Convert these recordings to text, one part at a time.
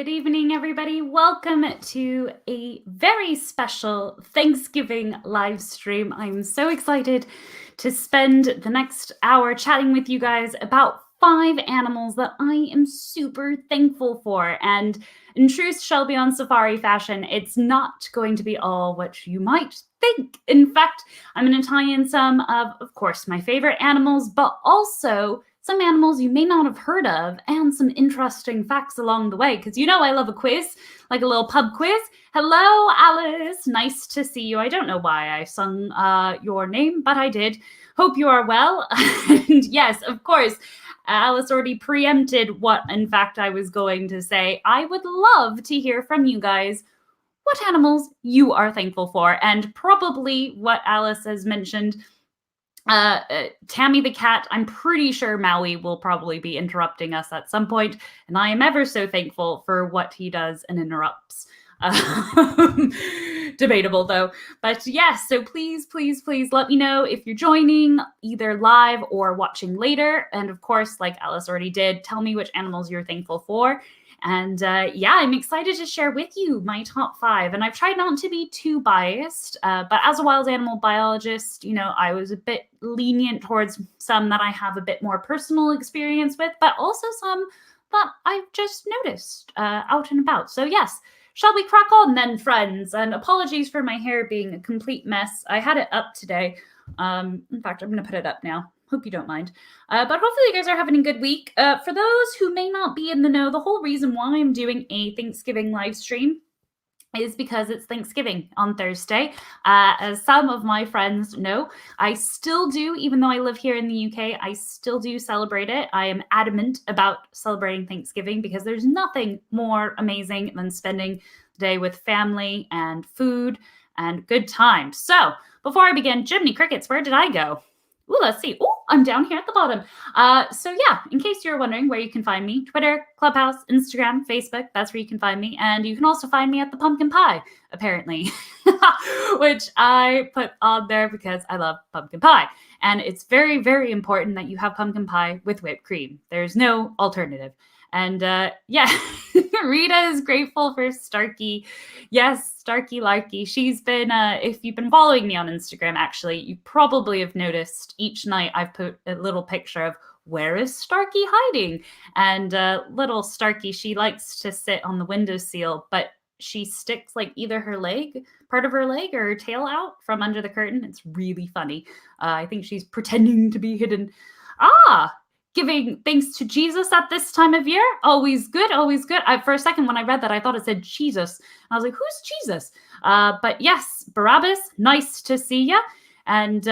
Good evening, everybody. Welcome to a very special Thanksgiving live stream. I'm so excited to spend the next hour chatting with you guys about 5 animals that I am super thankful for. And in true Shelby on Safari fashion, it's not going to be all what you might think. In fact, I'm going to tie in some of course, my favorite animals, but also some animals you may not have heard of, and some interesting facts along the way, because you know I love a quiz, like a little pub quiz. Hello, Alice. Nice to see you. I don't know why I sung your name, but I did. Hope you are well. And yes, of course, Alice already preempted what, in fact, I was going to say. I would love to hear from you guys what animals you are thankful for, and probably what Alice has mentioned, Tammy the cat. I'm pretty sure Maui will probably be interrupting us at some point, and I am ever so thankful for what he does and interrupts. Debatable though. But yes, so please let me know if you're joining either live or watching later. And of course, like Alice already did, tell me which animals you're thankful for. And yeah, I'm excited to share with you my top 5. And I've tried not to be too biased, but as a wild animal biologist, you know, I was a bit lenient towards some that I have a bit more personal experience with, but also some that I've just noticed out and about. So yes, shall we crack on then, friends? And apologies for my hair being a complete mess. I had it up today. In fact, I'm going to put it up now. Hope you don't mind. But hopefully you guys are having a good week. For those who may not be in the know, the whole reason why I'm doing a Thanksgiving live stream is because it's Thanksgiving on Thursday. As some of my friends know, I still do, even though I live here in the UK, I still do celebrate it. I am adamant about celebrating Thanksgiving because there's nothing more amazing than spending the day with family and food and good times. So before I begin, Jiminy Crickets, where did I go? Ooh, let's see. Oh, I'm down here at the bottom. So yeah, in case you're wondering where you can find me, Twitter, Clubhouse, Instagram, Facebook, that's where you can find me. And you can also find me at the pumpkin pie, apparently, which I put on there because I love pumpkin pie. And it's very, very important that you have pumpkin pie with whipped cream. There's no alternative. And yeah, Rita is grateful for Starkey. Yes, Starkey Larky. She's been, if you've been following me on Instagram, actually, you probably have noticed each night I've put a little picture of where is Starkey hiding? And little Starkey, she likes to sit on the windowsill, but she sticks like either her leg, part of her leg, or her tail out from under the curtain. It's really funny. I think she's pretending to be hidden. Giving thanks to Jesus at this time of year. Always good, always good. For a second, when I read that, I thought it said Jesus. I was like, who's Jesus? But yes, Barabbas, nice to see ya. And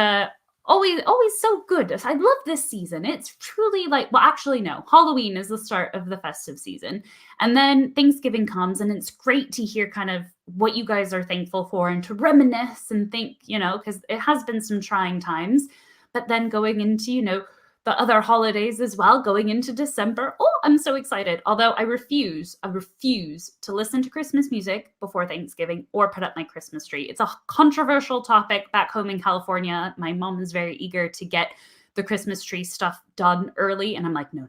always so good. I love this season. It's truly like, well, actually, no. Halloween is the start of the festive season. And then Thanksgiving comes, and it's great to hear kind of what you guys are thankful for and to reminisce and think, you know, because it has been some trying times. But then going into, you know, the other holidays as well, going into December. Oh, I'm so excited. Although I refuse to listen to Christmas music before Thanksgiving or put up my Christmas tree. It's a controversial topic back home in California. My mom is very eager to get the Christmas tree stuff done early. And I'm like, no.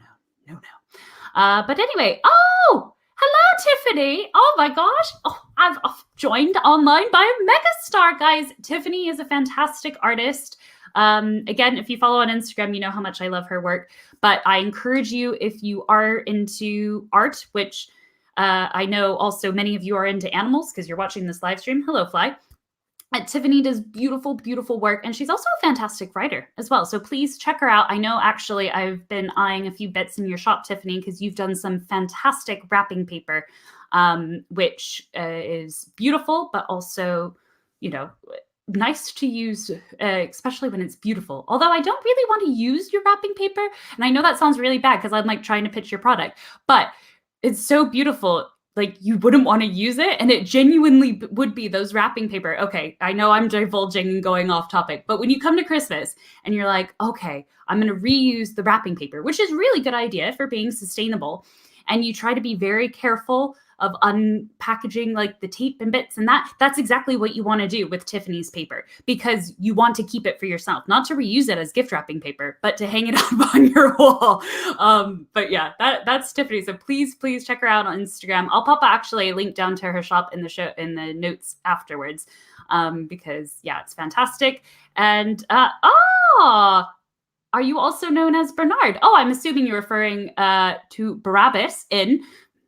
But anyway, oh, hello, Tiffany. Oh my gosh. Oh, I've joined online by a megastar, guys. Tiffany is a fantastic artist. Again, if you follow on Instagram, you know how much I love her work, but I encourage you, if you are into art, which I know also many of you are into animals because you're watching this live stream. Hello, Fly. Tiffany does beautiful, beautiful work, and she's also a fantastic writer as well. So please check her out. I know actually I've been eyeing a few bits in your shop, Tiffany, because you've done some fantastic wrapping paper, which is beautiful, but also, you know, nice to use, especially when it's beautiful. Although I don't really want to use your wrapping paper. And I know that sounds really bad because I'm like trying to pitch your product, but it's so beautiful. Like you wouldn't want to use it. And it genuinely would be those wrapping paper. Okay, I know I'm divulging and going off topic, but when you come to Christmas and you're like, okay, I'm going to reuse the wrapping paper, which is a really good idea for being sustainable. And you try to be very careful unpackaging like the tape and bits and that's exactly what you want to do with Tiffany's paper, because you want to keep it for yourself, not to reuse it as gift wrapping paper, but to hang it up on your wall. But yeah, that's Tiffany. So please check her out on Instagram. I'll pop actually a link down to her shop in the notes afterwards, because yeah, it's fantastic. And are you also known as Bernard? Oh, I'm assuming you're referring to Barabbas in.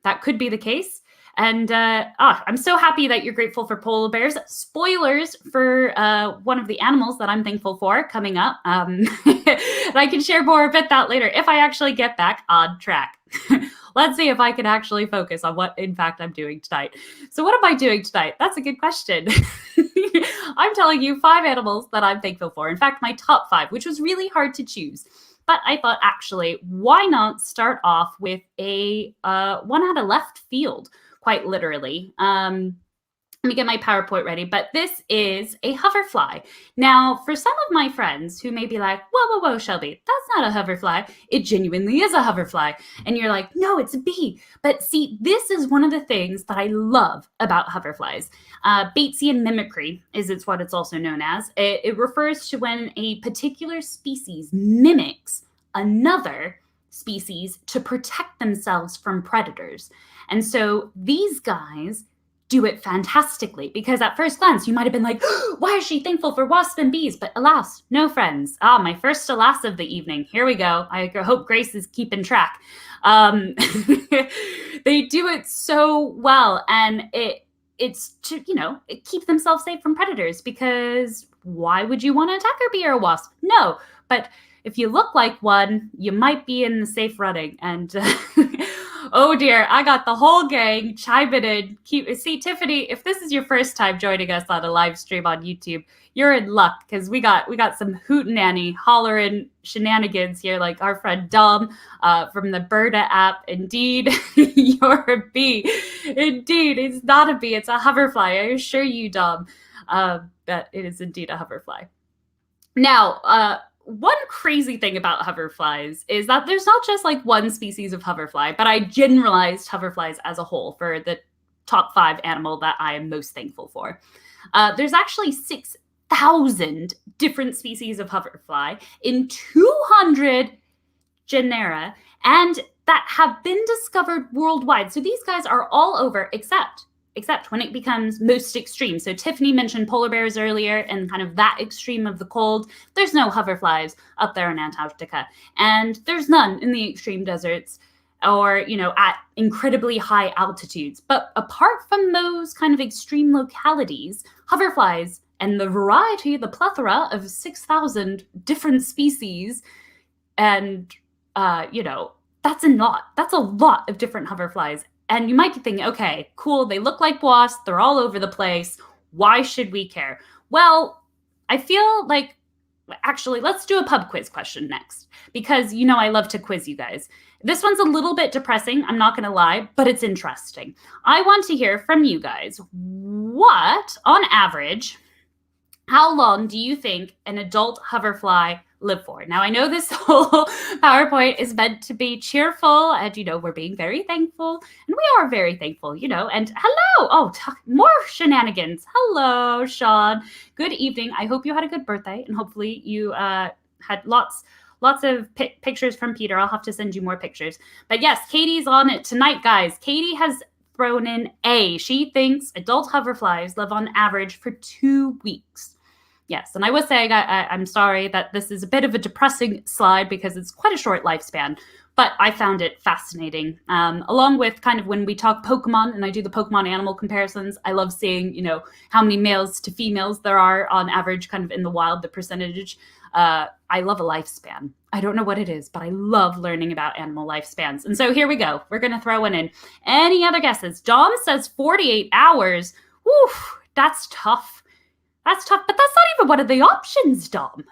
That could be the case. And I'm so happy that you're grateful for polar bears. Spoilers for one of the animals that I'm thankful for coming up. And I can share more about that later if I actually get back on track. Let's see if I can actually focus on what, in fact, I'm doing tonight. So what am I doing tonight? That's a good question. I'm telling you 5 animals that I'm thankful for. In fact, my top 5, which was really hard to choose. But I thought, actually, why not start off with a one out of left field, quite literally. Let me get my PowerPoint ready, but this is a hoverfly. Now, for some of my friends who may be like, whoa, Shelby, that's not a hoverfly. It genuinely is a hoverfly. And you're like, no, it's a bee. But see, this is one of the things that I love about hoverflies. Batesian mimicry is what it's also known as. It refers to when a particular species mimics another species to protect themselves from predators. And so these guys do it fantastically, because at first glance you might have been like, why is she thankful for wasps and bees? But alas, no, friends. My first to last of the evening. Here we go. I hope Grace is keeping track. They do it so well, and it's to, it keep themselves safe from predators, because why would you want to attack a bee or a wasp? No, but if you look like one, you might be in the safe running. And oh dear, I got the whole gang chiming in. See, Tiffany, if this is your first time joining us on a live stream on YouTube, you're in luck, because we got some hootenanny hollering shenanigans here, like our friend Dom from the Berta app. Indeed, you're a bee. Indeed, it's not a bee, it's a hoverfly. I assure you, Dom, that it is indeed a hoverfly. Now, one crazy thing about hoverflies is that there's not just like one species of hoverfly, but I generalized hoverflies as a whole for the top 5 animal that I am most thankful for. There's actually 6,000 different species of hoverfly in 200 genera, and that have been discovered worldwide. So these guys are all over, except when it becomes most extreme. So Tiffany mentioned polar bears earlier, and kind of that extreme of the cold. There's no hoverflies up there in Antarctica, and there's none in the extreme deserts or, at incredibly high altitudes. But apart from those kind of extreme localities, hoverflies and the variety, the plethora of 6,000 different species, and, that's a lot. That's a lot of different hoverflies. And you might be thinking, okay, cool, they look like wasps, they're all over the place. Why should we care? Well, I feel like, actually, let's do a pub quiz question next, because I love to quiz you guys. This one's a little bit depressing, I'm not going to lie, but it's interesting. I want to hear from you guys, what, on average, how long do you think an adult hoverfly live for? Now, I know this whole PowerPoint is meant to be cheerful, and we're being very thankful, and we are very thankful, and hello, more shenanigans. Hello, Sean, good evening. I hope you had a good birthday, and hopefully you had lots of pictures from Peter. I'll have to send you more pictures. But yes, Katie's on it tonight, guys. Katie has thrown in A. She thinks adult hoverflies live on average for 2 weeks. Yes, and I was saying I'm sorry that this is a bit of a depressing slide, because it's quite a short lifespan, but I found it fascinating. Along with kind of when we talk Pokemon and I do the Pokemon animal comparisons, I love seeing, how many males to females there are on average kind of in the wild, the percentage. I love a lifespan. I don't know what it is, but I love learning about animal lifespans. And so here we go. We're going to throw one in. Any other guesses? Dom says 48 hours. Whew, that's tough. But that's not even one of the options, Dom.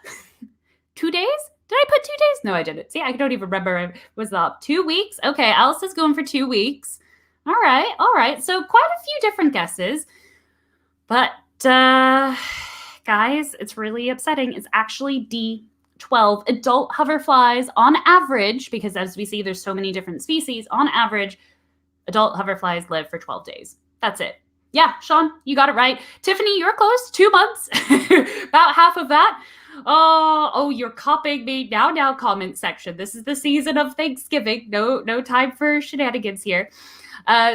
2 days? Did I put 2 days? No, I didn't. See, I don't even remember. Was that 2 weeks? Okay, Alice is going for 2 weeks. All right. So quite a few different guesses. But, guys, it's really upsetting. It's actually D12. Adult hoverflies, on average, because as we see, there's so many different species, on average, Adult hoverflies live for 12 days. That's it. Yeah, Sean, you got it right. Tiffany, you're close. 2 months. About half of that. Oh, you're copying me. Now, comment section. This is the season of Thanksgiving. No time for shenanigans here.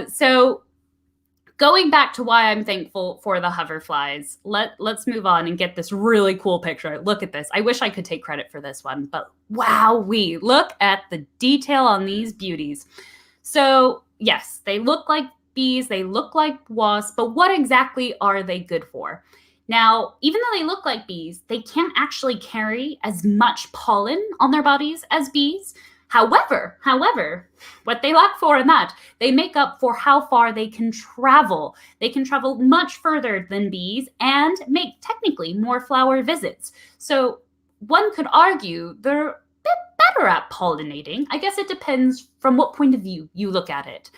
So going back to why I'm thankful for the hoverflies, let's move on and get this really cool picture. Look at this. I wish I could take credit for this one, but wow-wee. Look at the detail on these beauties. So yes, they look like bees, they look like wasps, but what exactly are they good for? Now, even though they look like bees, they can't actually carry as much pollen on their bodies as bees. However, what they lack for in that, they make up for how far they can travel. They can travel much further than bees and make technically more flower visits. So one could argue they're a bit better at pollinating. I guess it depends from what point of view you look at it.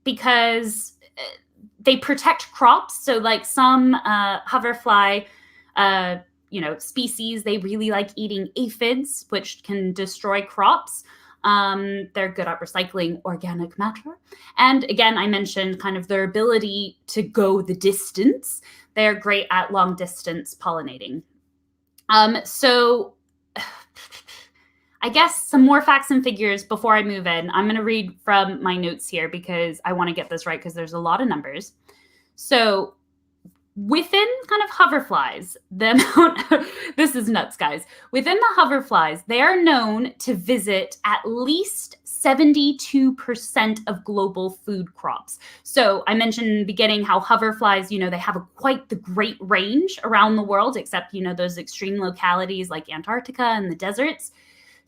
Because they protect crops. So like some hoverfly species, they really like eating aphids, which can destroy crops. They're good at recycling organic matter. And again, I mentioned kind of their ability to go the distance. They're great at long distance pollinating. So I guess some more facts and figures before I move in. I'm going to read from my notes here because I want to get this right because there's a lot of numbers. So within kind of hoverflies, this is nuts, guys. Within the hoverflies, they are known to visit at least 72% of global food crops. So I mentioned in the beginning how hoverflies, they have quite the great range around the world, except, those extreme localities like Antarctica and the deserts.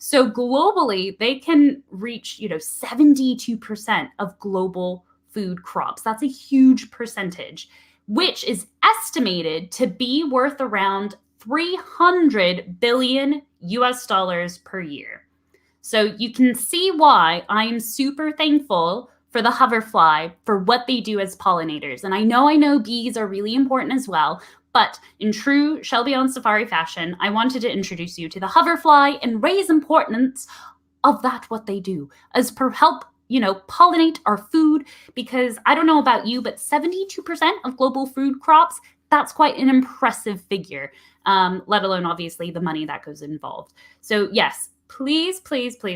So globally, they can reach, 72% of global food crops. That's a huge percentage, which is estimated to be worth around $300 billion per year. So you can see why I'm super thankful for the hoverfly for what they do as pollinators. And I know bees are really important as well, but in true Shelby on Safari fashion, I wanted to introduce you to the hoverfly and raise importance of what they do as per help, pollinate our food, because I don't know about you, but 72% of global food crops, that's quite an impressive figure, let alone obviously the money that goes involved. So yes, please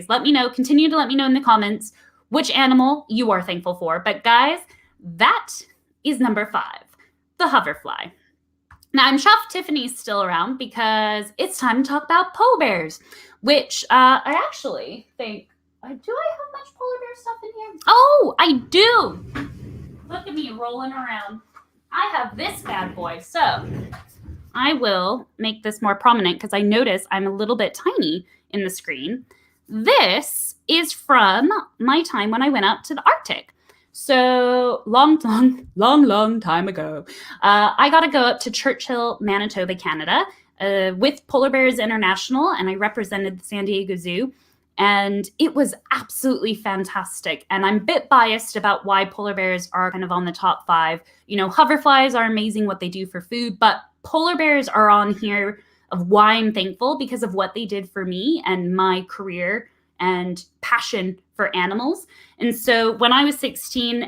let me know, continue to let me know in the comments which animal you are thankful for. But guys, that is number 5, the hoverfly. Now, I'm chuffed Tiffany's still around because it's time to talk about polar bears, which I actually think, do I have much polar bear stuff in here? Oh, I do. Look at me rolling around. I have this bad boy. So I will make this more prominent because I notice I'm a little bit tiny in the screen. This is from my time when I went out to the Arctic. So long time ago, I got to go up to Churchill, Manitoba, Canada, with Polar Bears International, and I represented the San Diego Zoo, and it was absolutely fantastic. And I'm a bit biased about why polar bears are kind of on the top 5. Hoverflies are amazing what they do for food, but polar bears are on here of why I'm thankful because of what they did for me and my career and passion for animals. And so when I was 16,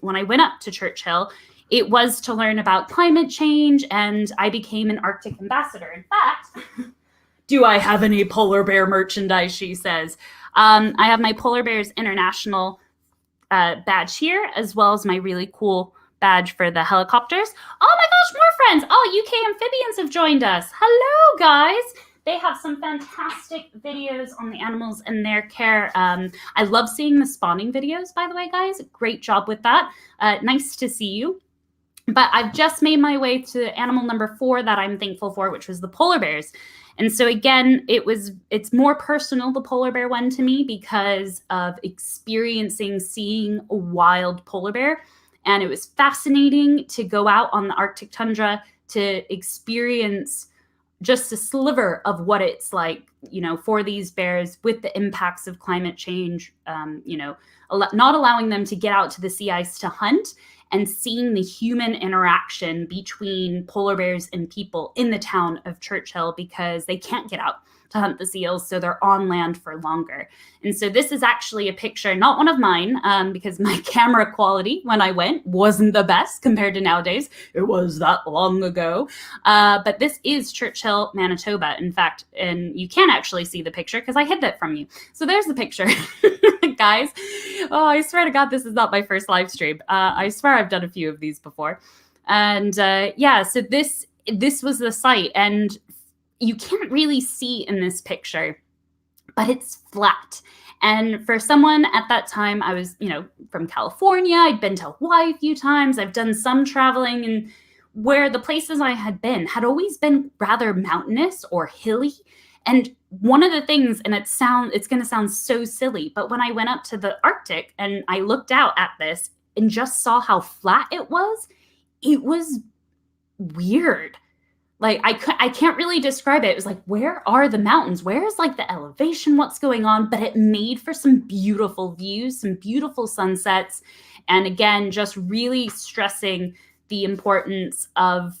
when I went up to Churchill, it was to learn about climate change, and I became an Arctic ambassador. In fact, do I have any polar bear merchandise, she says. I have my Polar Bears International badge here, as well as my really cool badge for the helicopters. Oh my gosh, more friends. Oh, UK amphibians have joined us. Hello, guys. They have some fantastic videos on the animals and their care. I love seeing the spawning videos, by the way, guys. Great job with that. Nice to see you. But I've just made my way to animal number 4 that I'm thankful for, which was the polar bears. And so again, it's more personal, the polar bear one to me, because of seeing a wild polar bear. And it was fascinating to go out on the Arctic tundra to experience just a sliver of what it's like, for these bears with the impacts of climate change, not allowing them to get out to the sea ice to hunt, and seeing the human interaction between polar bears and people in the town of Churchill because they can't get out. to hunt the seals, so they're on land for longer. And so this is actually a picture, not one of mine, because my camera quality when I went wasn't the best compared to nowadays. It was that long ago. But this is Churchill, Manitoba, in fact, and you can actually see the picture because I hid that from you. So there's the picture. Guys, oh, I swear to God, this is not my first live stream. I swear I've done a few of these before. And yeah, so this was the site, and you can't really see in this picture, but it's flat. And for someone at that time, I was, from California, I'd been to Hawaii a few times, I've done some traveling, and where the places I had been had always been rather mountainous or hilly. And one of the things, and it's going to sound so silly, but when I went up to the Arctic and I looked out at this and just saw how flat it was weird. Like, I can't really describe it. It was like, where are the mountains? Where's like the elevation? What's going on? But it made for some beautiful views, some beautiful sunsets. And again, just really stressing the importance of,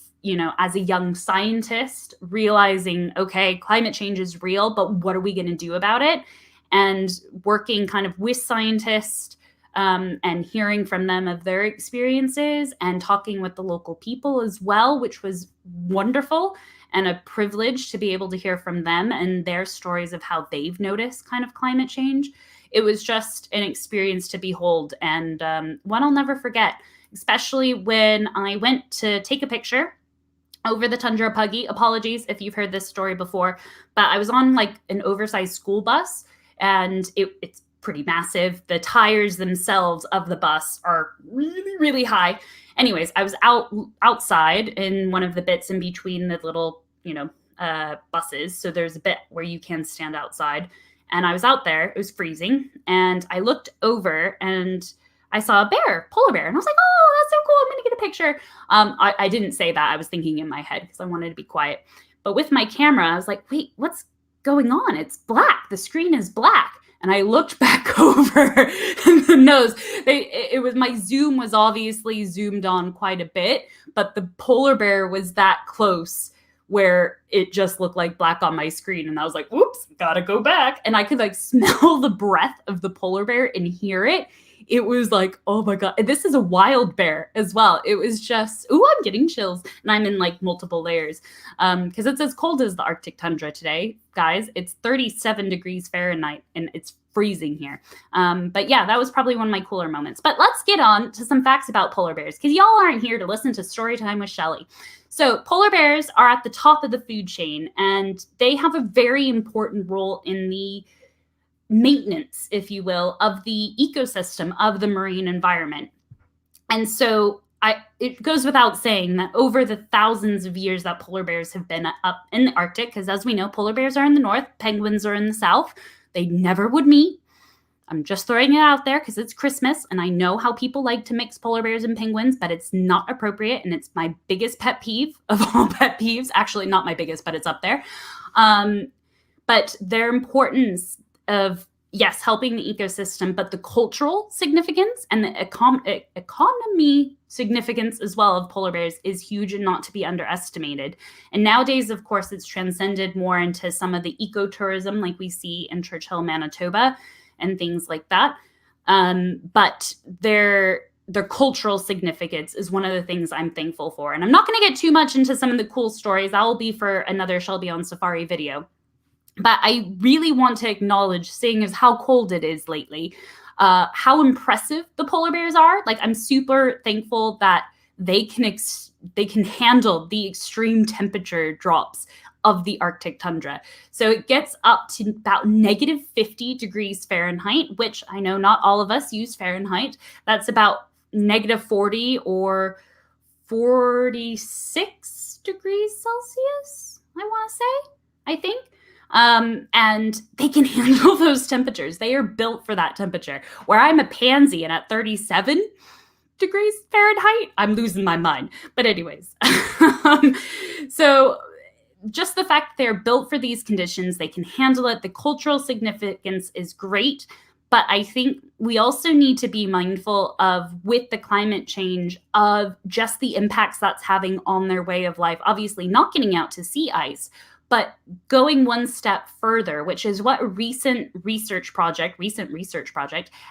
as a young scientist, realizing, okay, climate change is real, but what are we going to do about it? And working kind of with scientists, and hearing from them of their experiences and talking with the local people as well, which was wonderful and a privilege to be able to hear from them and their stories of how they've noticed kind of climate change. It was just an experience to behold, and one I'll never forget, especially when I went to take a picture over the tundra puggy. Apologies if you've heard this story before, but I was on like an oversized school bus, and it's pretty massive. The tires themselves of the bus are really, really high. Anyways, I was outside in one of the bits in between the little, buses. So there's a bit where you can stand outside. And I was out there. It was freezing. And I looked over and I saw a polar bear. And I was like, oh, that's so cool. I'm going to get a picture. I didn't say that. I was thinking in my head because I wanted to be quiet. But with my camera, I was like, wait, what's going on? It's black. The screen is black. And I looked back over the nose. My zoom was obviously zoomed on quite a bit, but the polar bear was that close where it just looked like black on my screen. And I was like, whoops, gotta go back. And I could like smell the breath of the polar bear and hear it. It was like, oh my God, this is a wild bear as well. It was just, I'm getting chills. And I'm in like multiple layers because it's as cold as the Arctic tundra today, guys. It's 37 degrees Fahrenheit and it's freezing here. But yeah, that was probably one of my cooler moments. But let's get on to some facts about polar bears because y'all aren't here to listen to story time with Shelly. So polar bears are at the top of the food chain, and they have a very important role in the maintenance, if you will, of the ecosystem of the marine environment. And so it goes without saying that over the thousands of years that polar bears have been up in the Arctic, because as we know, polar bears are in the north, penguins are in the south. They never would meet. I'm just throwing it out there because it's Christmas, and I know how people like to mix polar bears and penguins, but it's not appropriate, and it's my biggest pet peeve of all pet peeves. Actually, not my biggest, but it's up there. But their importance of, yes, helping the ecosystem, but the cultural significance and the economy significance as well of polar bears is huge and not to be underestimated. And nowadays, of course, it's transcended more into some of the ecotourism like we see in Churchill, Manitoba, and things like that. But their cultural significance is one of the things I'm thankful for. And I'm not going to get too much into some of the cool stories. That will be for another Shelby on Safari video. But I really want to acknowledge, seeing as how cold it is lately, how impressive the polar bears are. Like, I'm super thankful that they can handle the extreme temperature drops of the Arctic tundra. So it gets up to about negative 50 degrees Fahrenheit, which I know not all of us use Fahrenheit. That's about negative 40 or 46 degrees Celsius, I want to say, I think. And they can handle those temperatures. They are built for that temperature. Where I'm a pansy and at 37 degrees Fahrenheit, I'm losing my mind. But anyways, so just the fact that they're built for these conditions, they can handle it. The cultural significance is great. But I think we also need to be mindful of, with the climate change, of just the impacts that's having on their way of life. Obviously, not getting out to sea ice, But going one step further, which is what a recent research project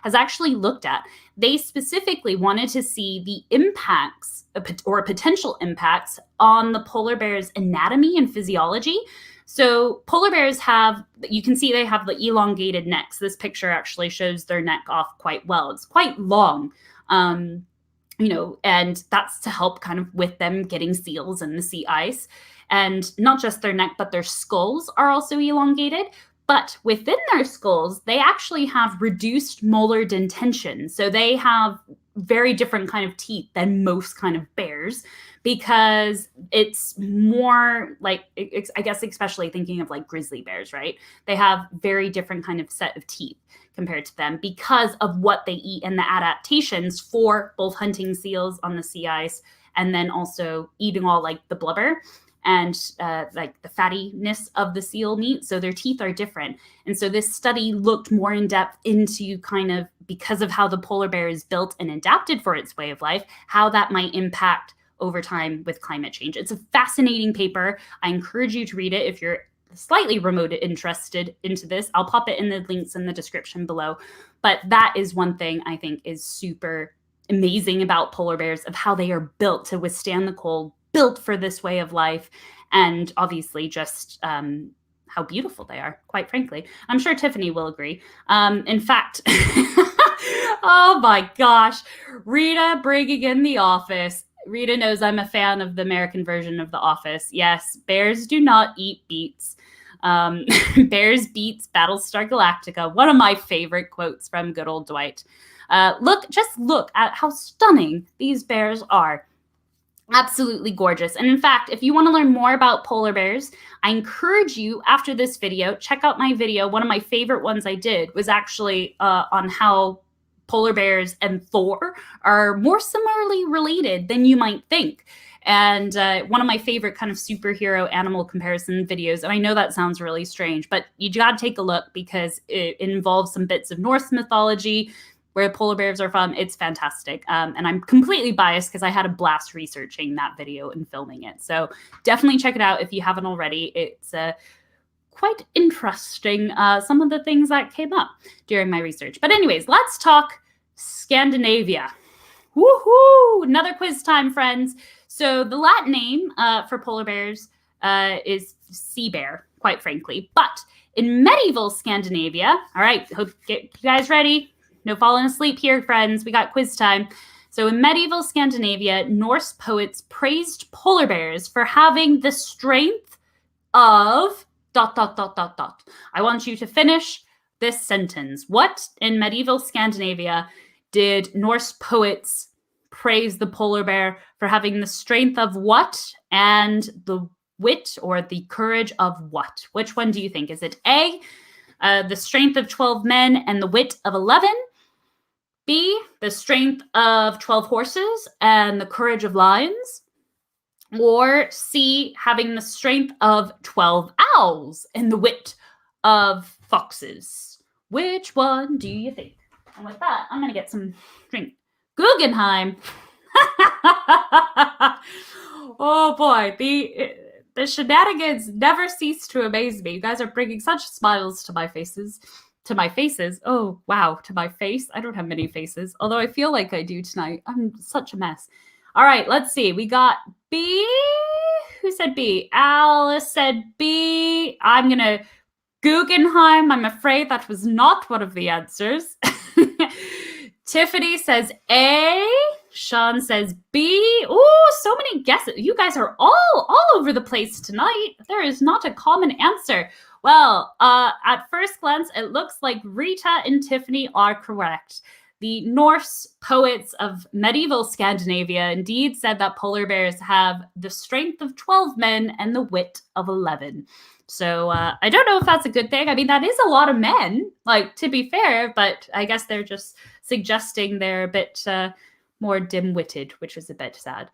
has actually looked at. They specifically wanted to see the impacts or potential impacts on the polar bear's anatomy and physiology. So polar bears have, you can see they have the elongated necks. This picture actually shows their neck off quite well. It's quite long. And that's to help kind of with them getting seals in the sea ice. And not just their neck, but their skulls are also elongated. But within their skulls, they actually have reduced molar dentation. So they have very different kind of teeth than most kind of bears, because it's more like, I guess, especially thinking of like grizzly bears, right? They have very different kind of set of teeth compared to them because of what they eat and the adaptations for both hunting seals on the sea ice and then also eating all like the blubber and like the fattiness of the seal meat. So their teeth are different. And so this study looked more in depth into kind of, because of how the polar bear is built and adapted for its way of life, how that might impact over time with climate change. It's a fascinating paper. I encourage you to read it if you're slightly remote interested into this. I'll pop it in the links in the description below. But that is one thing I think is super amazing about polar bears, of how they are built to withstand the cold, built for this way of life, and obviously just how beautiful they are, quite frankly. I'm sure Tiffany will agree. In fact, oh my gosh, Rita bringing in The Office. Rita knows I'm a fan of the American version of The Office. Yes, bears do not eat beets. Bears beets Battlestar Galactica. One of my favorite quotes from good old Dwight. Just look at how stunning these bears are. Absolutely gorgeous. And in fact, if you want to learn more about polar bears, I encourage you, after this video, check out my video. One of my favorite ones I did was actually on how polar bears and Thor are more similarly related than you might think. And one of my favorite kind of superhero animal comparison videos, and I know that sounds really strange, but you got to take a look because it involves some bits of Norse mythology, where polar bears are from. It's fantastic. And I'm completely biased because I had a blast researching that video and filming it. So definitely check it out if you haven't already. It's quite interesting, some of the things that came up during my research. But anyways, let's talk Scandinavia. Woohoo! Another quiz time, friends. So the Latin name for polar bears is sea bear, quite frankly. But in medieval Scandinavia, all right, hope get you guys ready. No falling asleep here, friends. We got quiz time. So in medieval Scandinavia, Norse poets praised polar bears for having the strength of ... I want you to finish this sentence. What in medieval Scandinavia did Norse poets praise the polar bear for having the strength of what and the wit or the courage of what? Which one do you think? Is it A, the strength of 12 men and the wit of 11? B, the strength of 12 horses and the courage of lions? Or C, having the strength of 12 owls and the wit of foxes? Which one do you think? And with that, I'm going to get some drink. Guggenheim. Oh boy, the shenanigans never cease to amaze me. You guys are bringing such smiles to my faces. To my faces. Oh, wow. To my face. I don't have many faces, although I feel like I do tonight. I'm such a mess. All right, let's see. We got B. Who said B? Alice said B. I'm going to Guggenheim. I'm afraid that was not one of the answers. Tiffany says A. Sean says B. Ooh, so many guesses. You guys are all over the place tonight. There is not a common answer. Well, at first glance, it looks like Rita and Tiffany are correct. The Norse poets of medieval Scandinavia indeed said that polar bears have the strength of 12 men and the wit of 11. So I don't know if that's a good thing. I mean, that is a lot of men, like, to be fair, but I guess they're just suggesting they're a bit more dim-witted, which is a bit sad.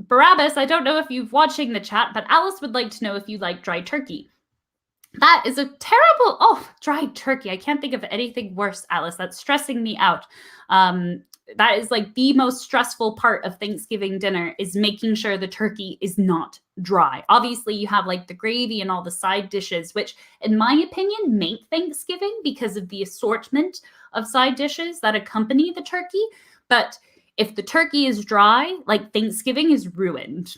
Barabbas, I don't know if you're watching the chat, but Alice would like to know if you like dried turkey. That is a terrible... Oh, dried turkey. I can't think of anything worse, Alice. That's stressing me out. that is like the most stressful part of Thanksgiving dinner, is making sure the turkey is not dry. Obviously, you have like the gravy and all the side dishes, which in my opinion make Thanksgiving because of the assortment of side dishes that accompany the turkey. But if the turkey is dry, like Thanksgiving is ruined,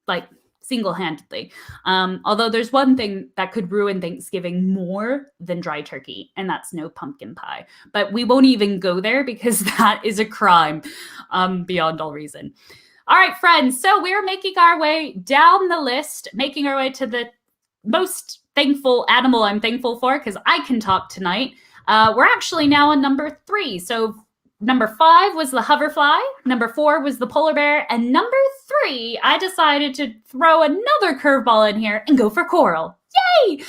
like single-handedly. Although there's one thing that could ruin Thanksgiving more than dry turkey, and that's no pumpkin pie. But we won't even go there because that is a crime beyond all reason. All right, friends. So we're making our way down the list, making our way to the most thankful animal I'm thankful for, because I can talk tonight. We're actually now on number 3. So number 5 was the hoverfly, number 4 was the polar bear, and number 3, I decided to throw another curveball in here and go for coral. Yay!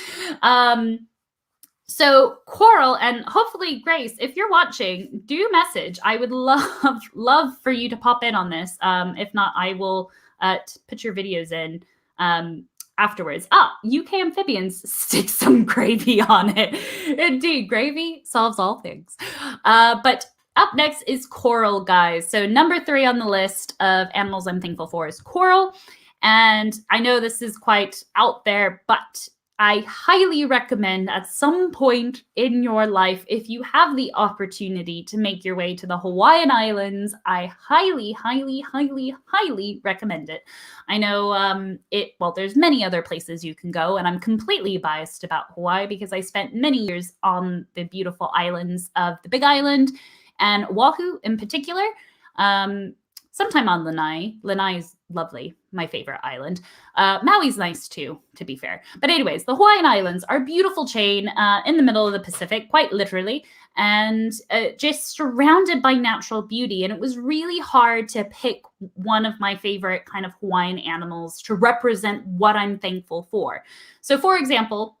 So coral, and hopefully, Grace, if you're watching, do message. I would love for you to pop in on this. If not, I will put your videos in afterwards. UK amphibians, stick some gravy on it. Indeed, gravy solves all things. But up next is coral, guys. So number 3 on the list of animals I'm thankful for is coral. And I know this is quite out there, but I highly recommend at some point in your life, if you have the opportunity to make your way to the Hawaiian Islands, I highly recommend it. I know there's many other places you can go, and I'm completely biased about Hawaii because I spent many years on the beautiful islands of the Big Island and Oahu in particular. Sometime on Lanai. Lanai is lovely, my favorite island. Maui's nice too, to be fair. But anyways, the Hawaiian Islands are a beautiful chain in the middle of the Pacific, quite literally, and just surrounded by natural beauty. And it was really hard to pick one of my favorite kind of Hawaiian animals to represent what I'm thankful for. So for example,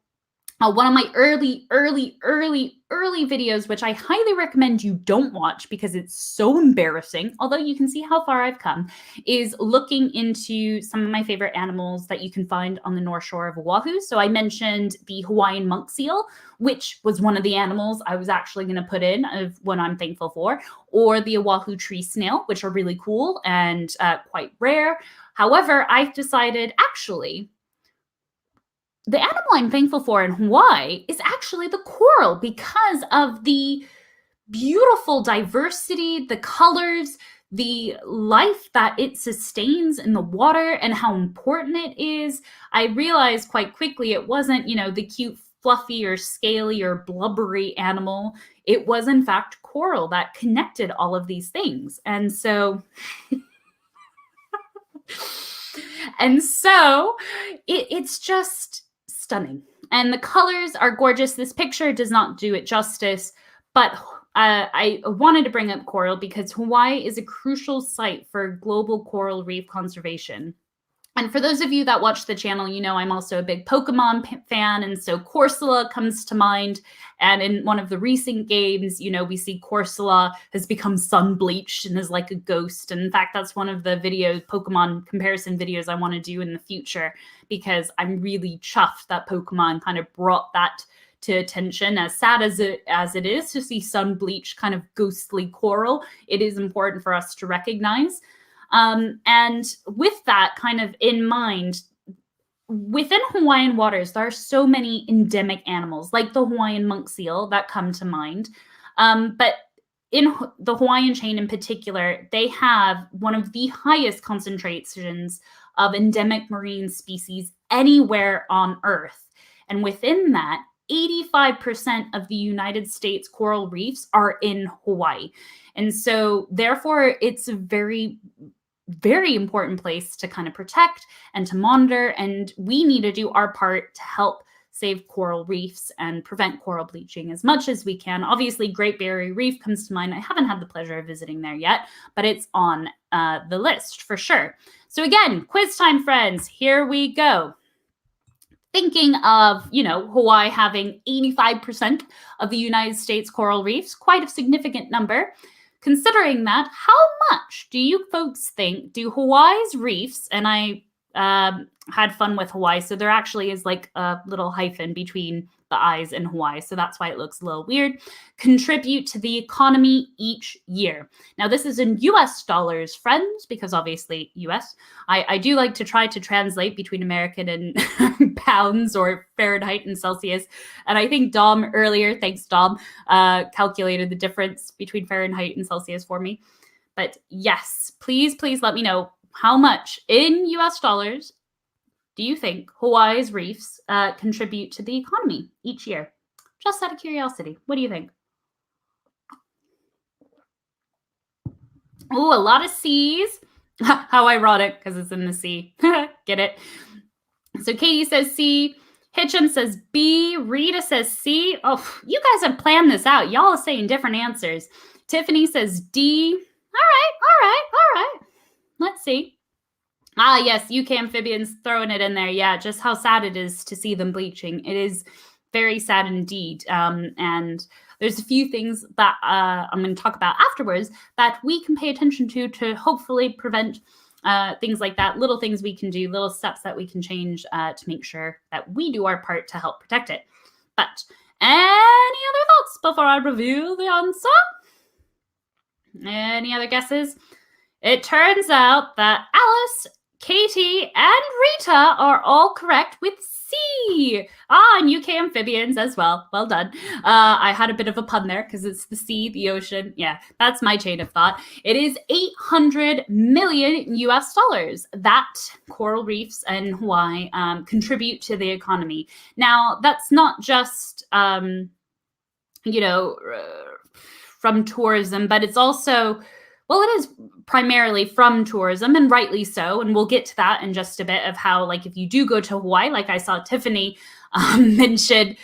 one of my early videos, which I highly recommend you don't watch because it's so embarrassing, although you can see how far I've come, is looking into some of my favorite animals that you can find on the North Shore of Oahu. So I mentioned the Hawaiian monk seal, which was one of the animals I was actually going to put in of what I'm thankful for, or the Oahu tree snail, which are really cool and quite rare. However, I've decided actually, the animal I'm thankful for in Hawaii is actually the coral because of the beautiful diversity, the colors, the life that it sustains in the water, and how important it is. I realized quite quickly it wasn't, the cute, fluffy or scaly or blubbery animal. It was, in fact, coral that connected all of these things. And so... it's just stunning. And the colors are gorgeous. This picture does not do it justice, but I wanted to bring up coral because Hawaii is a crucial site for global coral reef conservation. And for those of you that watch the channel, I'm also a big Pokemon fan, and so Corsola comes to mind. And in one of the recent games, we see Corsola has become sun-bleached and is like a ghost. And in fact, that's one of the Pokemon comparison videos I want to do in the future, because I'm really chuffed that Pokemon kind of brought that to attention. As sad as it is to see sun-bleached kind of ghostly coral, it is important for us to recognize. And with that kind of in mind, within Hawaiian waters, there are so many endemic animals, like the Hawaiian monk seal, that come to mind. But in the Hawaiian chain in particular, they have one of the highest concentrations of endemic marine species anywhere on Earth. And within that, 85% of the United States coral reefs are in Hawaii. And so therefore, it's a very important place to kind of protect and to monitor, and we need to do our part to help save coral reefs and prevent coral bleaching as much as we can. Obviously, Great Barrier Reef comes to mind. I haven't had the pleasure of visiting there yet, but it's on the list for sure. So again, quiz time, friends. Here we go. Thinking of, Hawaii having 85% of the United States coral reefs, quite a significant number. Considering that, how much do you folks think do Hawaii's reefs, and I had fun with Hawaii. So there actually is like a little hyphen between the I's in Hawaii. So that's why it looks a little weird. Contribute to the economy each year. Now, this is in US dollars, friends, because obviously US. I do like to try to translate between American and pounds or Fahrenheit and Celsius. And I think Dom earlier, thanks Dom, calculated the difference between Fahrenheit and Celsius for me. But yes, please let me know how much in US dollars do you think Hawaii's reefs contribute to the economy each year? Just out of curiosity, what do you think? Oh, a lot of C's. How ironic, because it's in the sea. Get it? So Katie says C. Hitchum says B. Rita says C. Oh, you guys have planned this out. Y'all are saying different answers. Tiffany says D. All right. Let's see. Ah, yes, UK amphibians, throwing it in there. Yeah, just how sad it is to see them bleaching. It is very sad indeed. And there's a few things that I'm going to talk about afterwards that we can pay attention to hopefully prevent things like that, little things we can do, little steps that we can change to make sure that we do our part to help protect it. But any other thoughts before I reveal the answer? Any other guesses? It turns out that Alice, Katie, and Rita are all correct with C. And UK amphibians as well. Well done. I had a bit of a pun there because it's the sea, the ocean. Yeah, that's my chain of thought. It is 800 million US dollars that coral reefs and Hawaii contribute to the economy. Now, that's not just, from tourism, but it's also, well, it is primarily from tourism, and rightly so. And we'll get to that in just a bit of how, like, if you do go to Hawaii, like I saw Tiffany mention,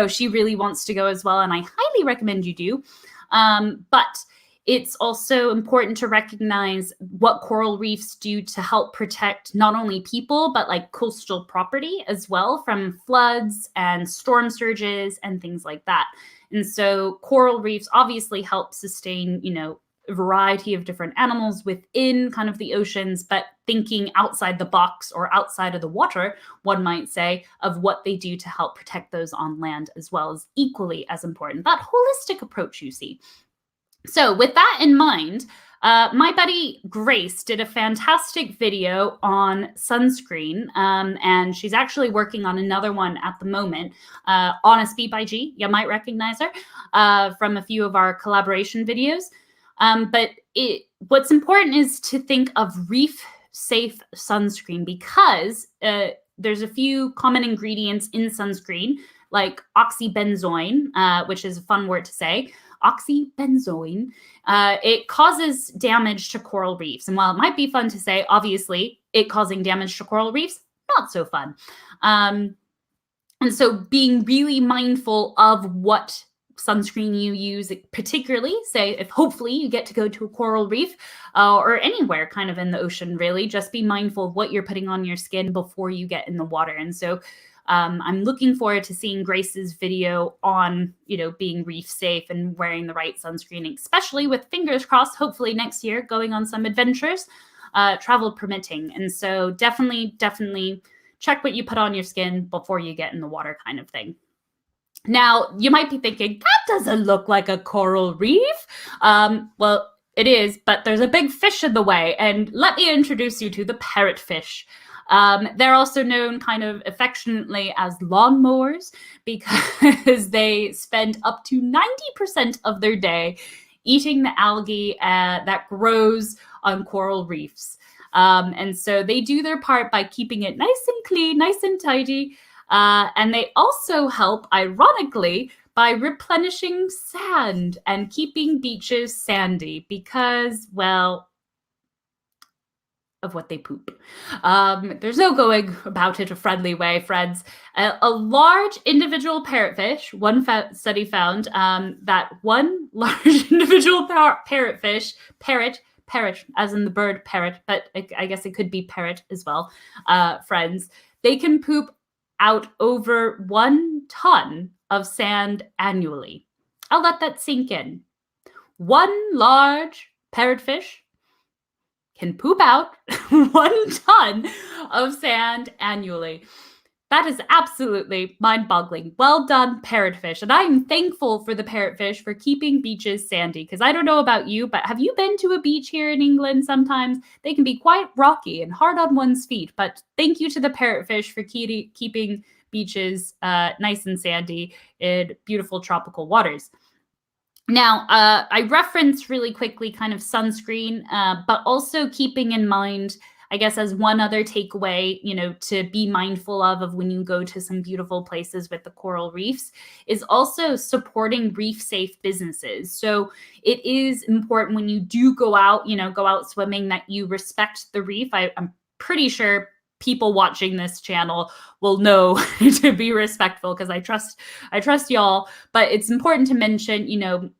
she really wants to go as well. And I highly recommend you do. But it's also important to recognize what coral reefs do to help protect not only people, but like coastal property as well from floods and storm surges and things like that. And so coral reefs obviously help sustain, a variety of different animals within kind of the oceans, but thinking outside the box or outside of the water, one might say, of what they do to help protect those on land as well is equally as important. That holistic approach, you see. So with that in mind, my buddy Grace did a fantastic video on sunscreen, and she's actually working on another one at the moment. Honest Bee by G, you might recognize her from a few of our collaboration videos. But what's important is to think of reef-safe sunscreen because there's a few common ingredients in sunscreen, like oxybenzoin, which is a fun word to say. Oxybenzoin, it causes damage to coral reefs. And while it might be fun to say, obviously, it causing damage to coral reefs, not so fun. And so being really mindful of what sunscreen you use, particularly, say, if hopefully you get to go to a coral reef or anywhere kind of in the ocean, really, just be mindful of what you're putting on your skin before you get in the water. And so I'm looking forward to seeing Grace's video on, being reef safe and wearing the right sunscreen, especially with fingers crossed, hopefully next year, going on some adventures, travel permitting. And so definitely check what you put on your skin before you get in the water kind of thing. Now, you might be thinking, that doesn't look like a coral reef. Well, it is, but there's a big fish in the way. And let me introduce you to the parrotfish. They're also known kind of affectionately as lawnmowers because they spend up to 90% of their day eating the algae that grows on coral reefs. And so they do their part by keeping it nice and clean, nice and tidy. And they also help, ironically, by replenishing sand and keeping beaches sandy because, well, of what they poop. There's no going about it a friendly way, friends. A large individual parrotfish, one study found that one large individual parrotfish, parrot, as in the bird parrot, but I guess it could be parrot as well, friends, they can poop out over 1 ton of sand annually. I'll let that sink in. One large parrotfish can poop out 1 ton of sand annually. That is absolutely mind-boggling. Well done, parrotfish. And I am thankful for the parrotfish for keeping beaches sandy, because I don't know about you, but have you been to a beach here in England? Sometimes they can be quite rocky and hard on one's feet, but thank you to the parrotfish for keeping beaches nice and sandy in beautiful tropical waters. Now, I referenced really quickly kind of sunscreen, but also keeping in mind, I guess, as one other takeaway, to be mindful of when you go to some beautiful places with the coral reefs, is also supporting reef-safe businesses. So it is important when you do go out swimming, that you respect the reef. I'm pretty sure people watching this channel will know to be respectful, because I trust y'all. But it's important to mention,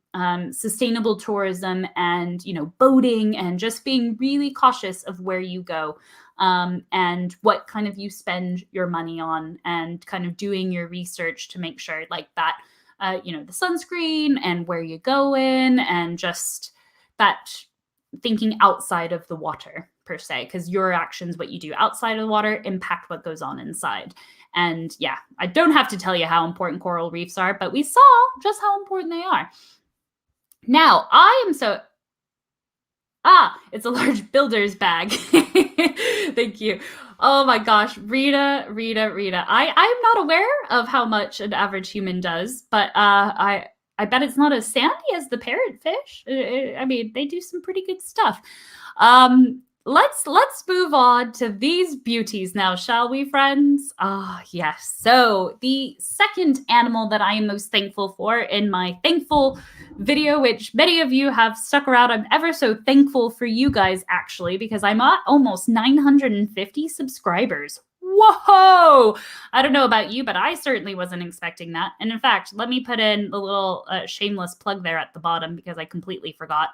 sustainable tourism and, boating, and just being really cautious of where you go, and what kind of you spend your money on, and kind of doing your research to make sure like that, the sunscreen and where you go in, and just that thinking outside of the water per se, because your actions, what you do outside of the water, impact what goes on inside. And yeah, I don't have to tell you how important coral reefs are, but we saw just how important they are. Now, it's a large builder's bag. Thank you. Oh my gosh, Rita. I'm not aware of how much an average human does, but I bet it's not as sandy as the parrotfish. I mean, they do some pretty good stuff. Let's move on to these beauties now, shall we, friends? Yes. So the second animal that I am most thankful for in my thankful video, which many of you have stuck around, I'm ever so thankful for you guys, actually, because I'm at almost 950 subscribers. Whoa! I don't know about you, but I certainly wasn't expecting that. And in fact, let me put in a little shameless plug there at the bottom, because I completely forgot.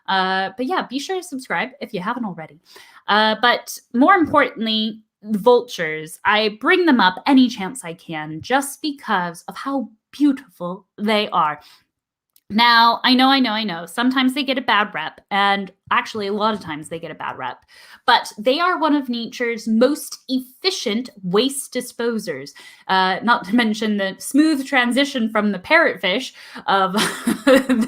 But yeah, be sure to subscribe if you haven't already. But more importantly, vultures. I bring them up any chance I can just because of how beautiful they are. Now, I know. Sometimes they get a bad rep, and actually a lot of times they get a bad rep, but they are one of nature's most efficient waste disposers. Not to mention the smooth transition from the parrotfish of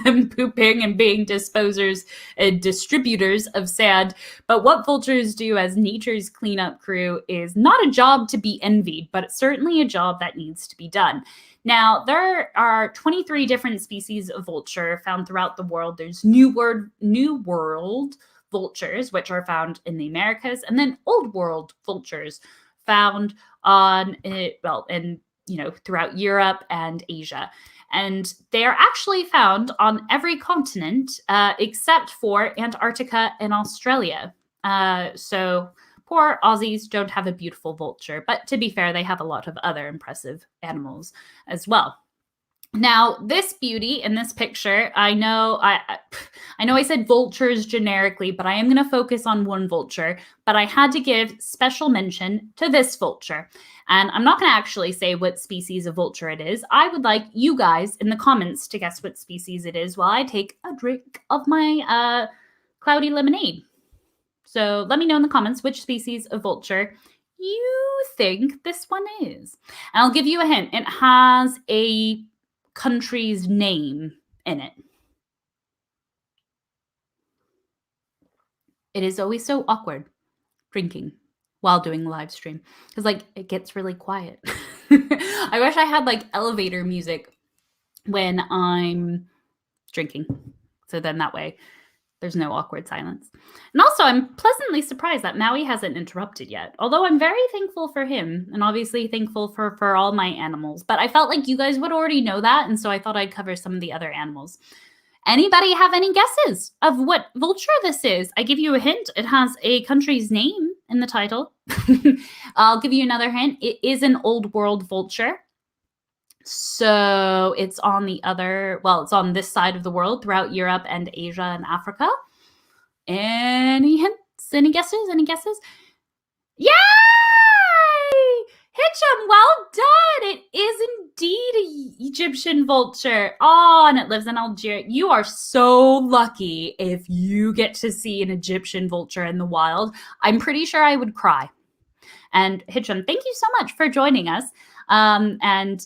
them pooping and being disposers and distributors of sand. But what vultures do as nature's cleanup crew is not a job to be envied, but it's certainly a job that needs to be done. Now, there are 23 different species of vulture found throughout the world. There's New World vultures, which are found in the Americas, and then Old World vultures found throughout Europe and Asia. And they are actually found on every continent except for Antarctica and Australia. So poor Aussies don't have a beautiful vulture, but to be fair, they have a lot of other impressive animals as well. Now, this beauty in this picture, I know I said vultures generically, but I am going to focus on one vulture, but I had to give special mention to this vulture. And I'm not going to actually say what species of vulture it is. I would like you guys in the comments to guess what species it is while I take a drink of my cloudy lemonade. So let me know in the comments which species of vulture you think this one is. And I'll give you a hint. It has a country's name in it. It is always so awkward drinking while doing a live stream, because it gets really quiet. I wish I had elevator music when I'm drinking, so then that way there's no awkward silence. And also, I'm pleasantly surprised that Maui hasn't interrupted yet, although I'm very thankful for him, and obviously thankful for all my animals. But I felt like you guys would already know that, and so I thought I'd cover some of the other animals. Anybody have any guesses of what vulture this is? I give you a hint. It has a country's name in the title. I'll give you another hint. It is an old world vulture. So it's on it's on this side of the world, throughout Europe and Asia and Africa. Any hints? Any guesses? Yay! Hitchum, well done! It is indeed a Egyptian vulture. Oh, and it lives in Algeria. You are so lucky if you get to see an Egyptian vulture in the wild. I'm pretty sure I would cry. And Hitchum, thank you so much for joining us. And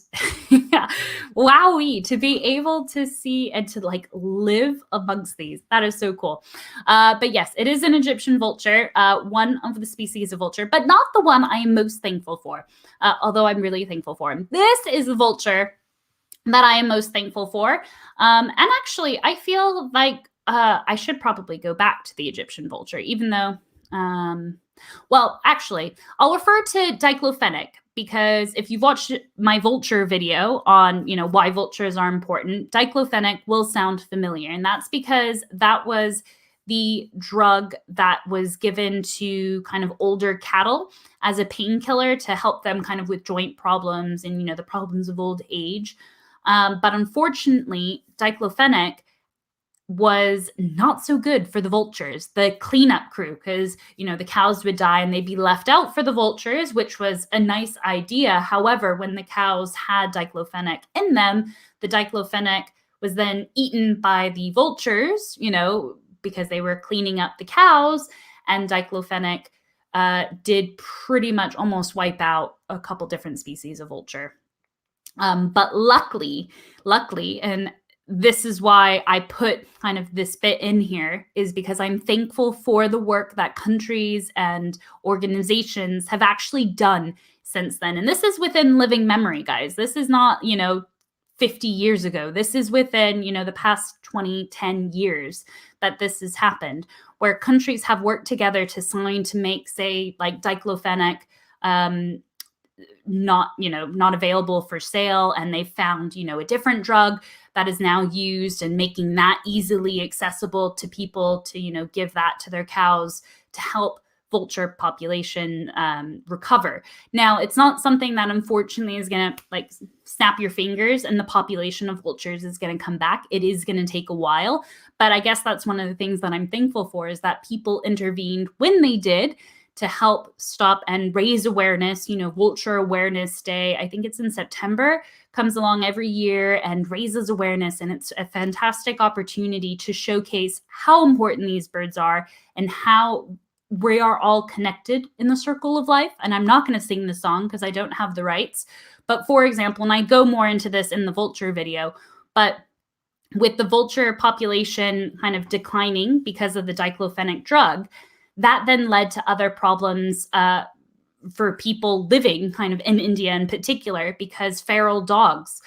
wowie, to be able to see and to like live amongst these. That is so cool. But yes, it is an Egyptian vulture, one of the species of vulture, but not the one I am most thankful for, although I'm really thankful for him. This is the vulture that I am most thankful for. And actually, I feel like I should probably go back to the Egyptian vulture, even though, well, actually, I'll refer to diclofenac, because if you've watched my vulture video on, why vultures are important, diclofenac will sound familiar. And that's because that was the drug that was given to kind of older cattle as a painkiller to help them kind of with joint problems and, the problems of old age. But unfortunately, diclofenac was not so good for the vultures, the cleanup crew, because, the cows would die and they'd be left out for the vultures, which was a nice idea. However, when the cows had diclofenac in them, the diclofenac was then eaten by the vultures, because they were cleaning up the cows, and diclofenac did pretty much almost wipe out a couple different species of vulture. But luckily, and this is why I put kind of this bit in here, is because I'm thankful for the work that countries and organizations have actually done since then. And this is within living memory, guys. This is not, 50 years ago. This is within, the past 10 years that this has happened, where countries have worked together to sign to make, say, like diclofenac, not available for sale, and they found a different drug that is now used, and making that easily accessible to people to give that to their cows to help vulture population recover. Now, it's not something that unfortunately is going to like snap your fingers and the population of vultures is going to come back. It is going to take a while, but I guess that's one of the things that I'm thankful for, is that people intervened when they did to help stop and raise awareness. Vulture Awareness Day, I think it's in September, comes along every year and raises awareness. And it's a fantastic opportunity to showcase how important these birds are and how we are all connected in the circle of life. And I'm not going to sing the song because I don't have the rights. But for example, and I go more into this in the vulture video, but with the vulture population kind of declining because of the diclofenac drug, that then led to other problems for people living kind of in India in particular, because feral dogs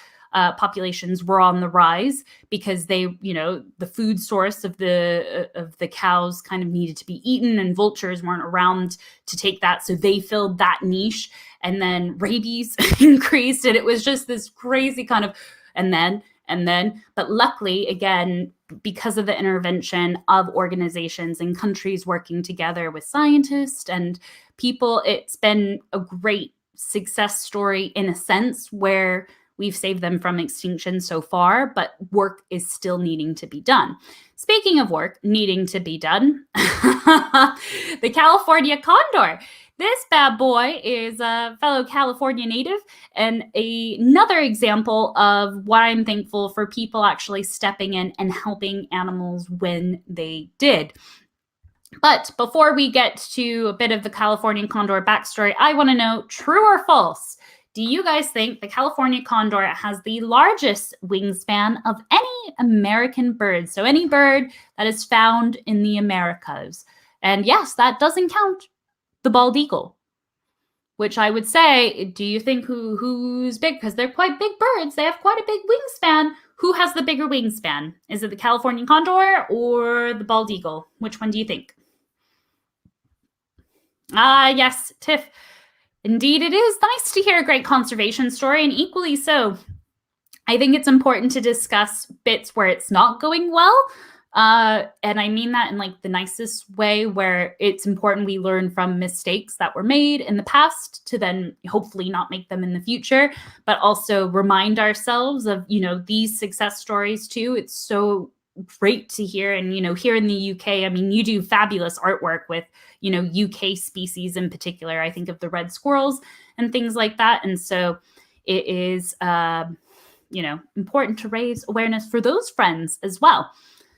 populations were on the rise, because they, the food source of the cows kind of needed to be eaten, and vultures weren't around to take that. So they filled that niche, and then rabies increased, and it was just this crazy kind of, and then, but luckily, again, because of the intervention of organizations and countries working together with scientists and people, it's been a great success story in a sense, where we've saved them from extinction so far, but work is still needing to be done. Speaking of work needing to be done, the California condor. This bad boy is a fellow California native, and another example of why I'm thankful for people actually stepping in and helping animals when they did. But before we get to a bit of the California condor backstory, I want to know, true or false, do you guys think the California condor has the largest wingspan of any American bird? So any bird that is found in the Americas. And yes, that doesn't count the bald eagle, which I would say, do you think who's big? Because they're quite big birds. They have quite a big wingspan. Who has the bigger wingspan? Is it the California condor or the bald eagle? Which one do you think? Yes, Tiff. Indeed, it is nice to hear a great conservation story, and equally so, I think it's important to discuss bits where it's not going well. And I mean that in like the nicest way, where it's important we learn from mistakes that were made in the past to then hopefully not make them in the future, but also remind ourselves of, these success stories too. It's so great to hear. And, here in the UK, I mean, you do fabulous artwork with, UK species in particular. I think of the red squirrels and things like that. And so it is, important to raise awareness for those friends as well.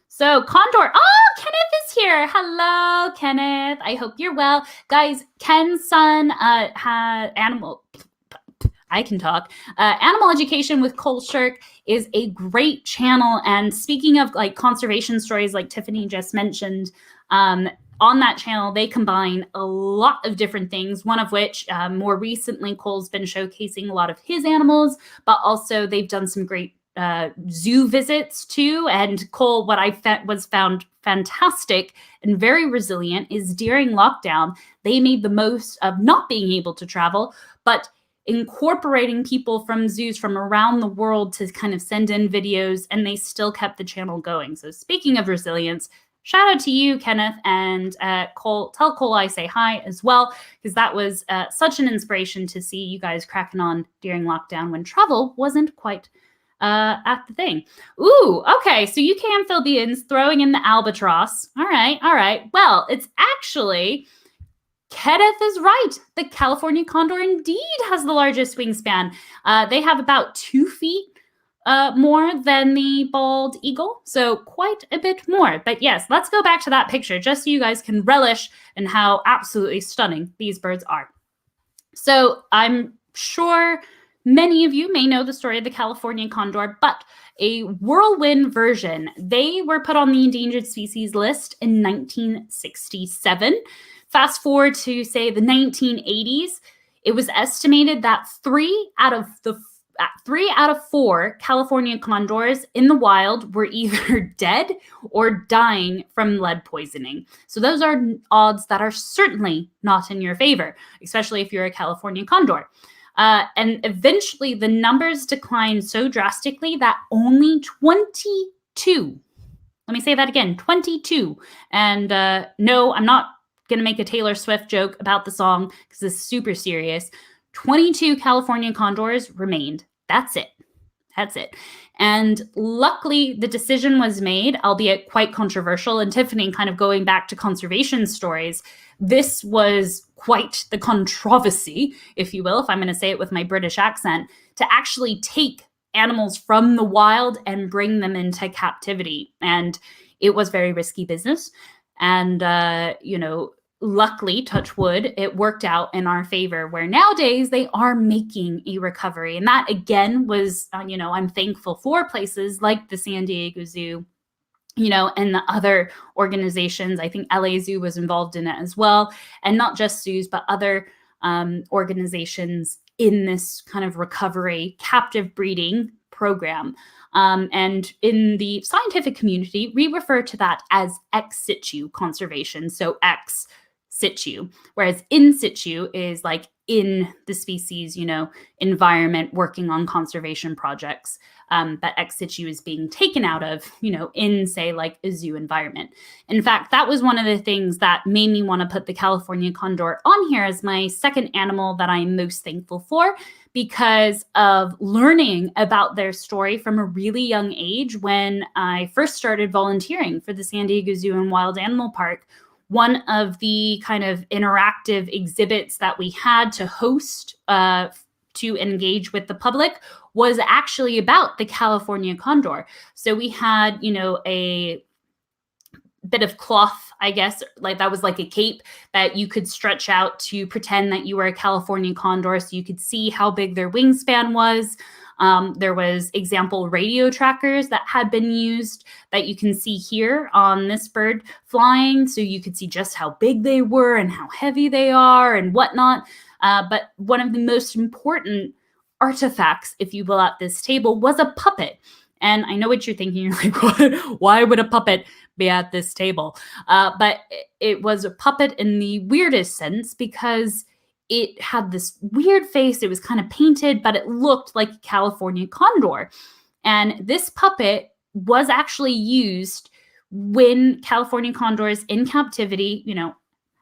So Condor, oh, Kenneth is here. Hello, Kenneth. I hope you're well. Guys, Ken's son had animal education with Cole Shirk is a great channel. And speaking of like conservation stories, like Tiffany just mentioned, on that channel, they combine a lot of different things, one of which more recently Cole's been showcasing a lot of his animals, but also they've done some great zoo visits too. And Cole, what I found fantastic and very resilient is during lockdown, they made the most of not being able to travel, but incorporating people from zoos from around the world to kind of send in videos, and they still kept the channel going. So speaking of resilience, shout out to you, Kenneth, and Cole. Tell Cole I say hi as well, because that was such an inspiration to see you guys cracking on during lockdown when travel wasn't quite at the thing. Ooh, okay, so you amphibians throwing in the albatross. All right. Well, it's actually, Kenneth is right. The California condor indeed has the largest wingspan. They have about 2 feet more than the bald eagle, so quite a bit more. But yes, let's go back to that picture just so you guys can relish in how absolutely stunning these birds are. So I'm sure many of you may know the story of the California condor, but a whirlwind version. They were put on the endangered species list in 1967. Fast forward to, say, the 1980s, it was estimated that 3 out of 4 California condors in the wild were either dead or dying from lead poisoning. So those are odds that are certainly not in your favor, especially if you're a California condor. And eventually the numbers declined so drastically that only 22, let me say that again, 22. And no, I'm not going to make a Taylor Swift joke about the song because it's super serious. 22 California condors remained. That's it. And luckily, the decision was made, albeit quite controversial. And Tiffany, kind of going back to conservation stories, this was quite the controversy, if you will, if I'm going to say it with my British accent, to actually take animals from the wild and bring them into captivity. And it was very risky business. And, luckily, touch wood, it worked out in our favor, where nowadays they are making a recovery. And that, again, was, I'm thankful for places like the San Diego Zoo, and the other organizations. I think LA Zoo was involved in it as well. And not just zoos, but other organizations in this kind of recovery, captive breeding program. And in the scientific community, we refer to that as ex situ conservation. So ex situ, whereas in situ is like in the species, environment, working on conservation projects. But ex situ is being taken out of, in, say, like a zoo environment. In fact, that was one of the things that made me want to put the California condor on here as my second animal that I'm most thankful for, because of learning about their story from a really young age. When I first started volunteering for the San Diego Zoo and Wild Animal Park, one of the kind of interactive exhibits that we had to host to engage with the public was actually about the California condor. So we had, a bit of cloth, I guess, like that was like a cape that you could stretch out to pretend that you were a California condor, so you could see how big their wingspan was. There was example radio trackers that had been used that you can see here on this bird flying. So you could see just how big they were and how heavy they are and whatnot. But one of the most important artifacts, if you will, at this table was a puppet. And I know what you're thinking. You're like, what? Why would a puppet be at this table? But it was a puppet in the weirdest sense, because it had this weird face. It was kind of painted, but it looked like a California condor. And this puppet was actually used when California condors in captivity,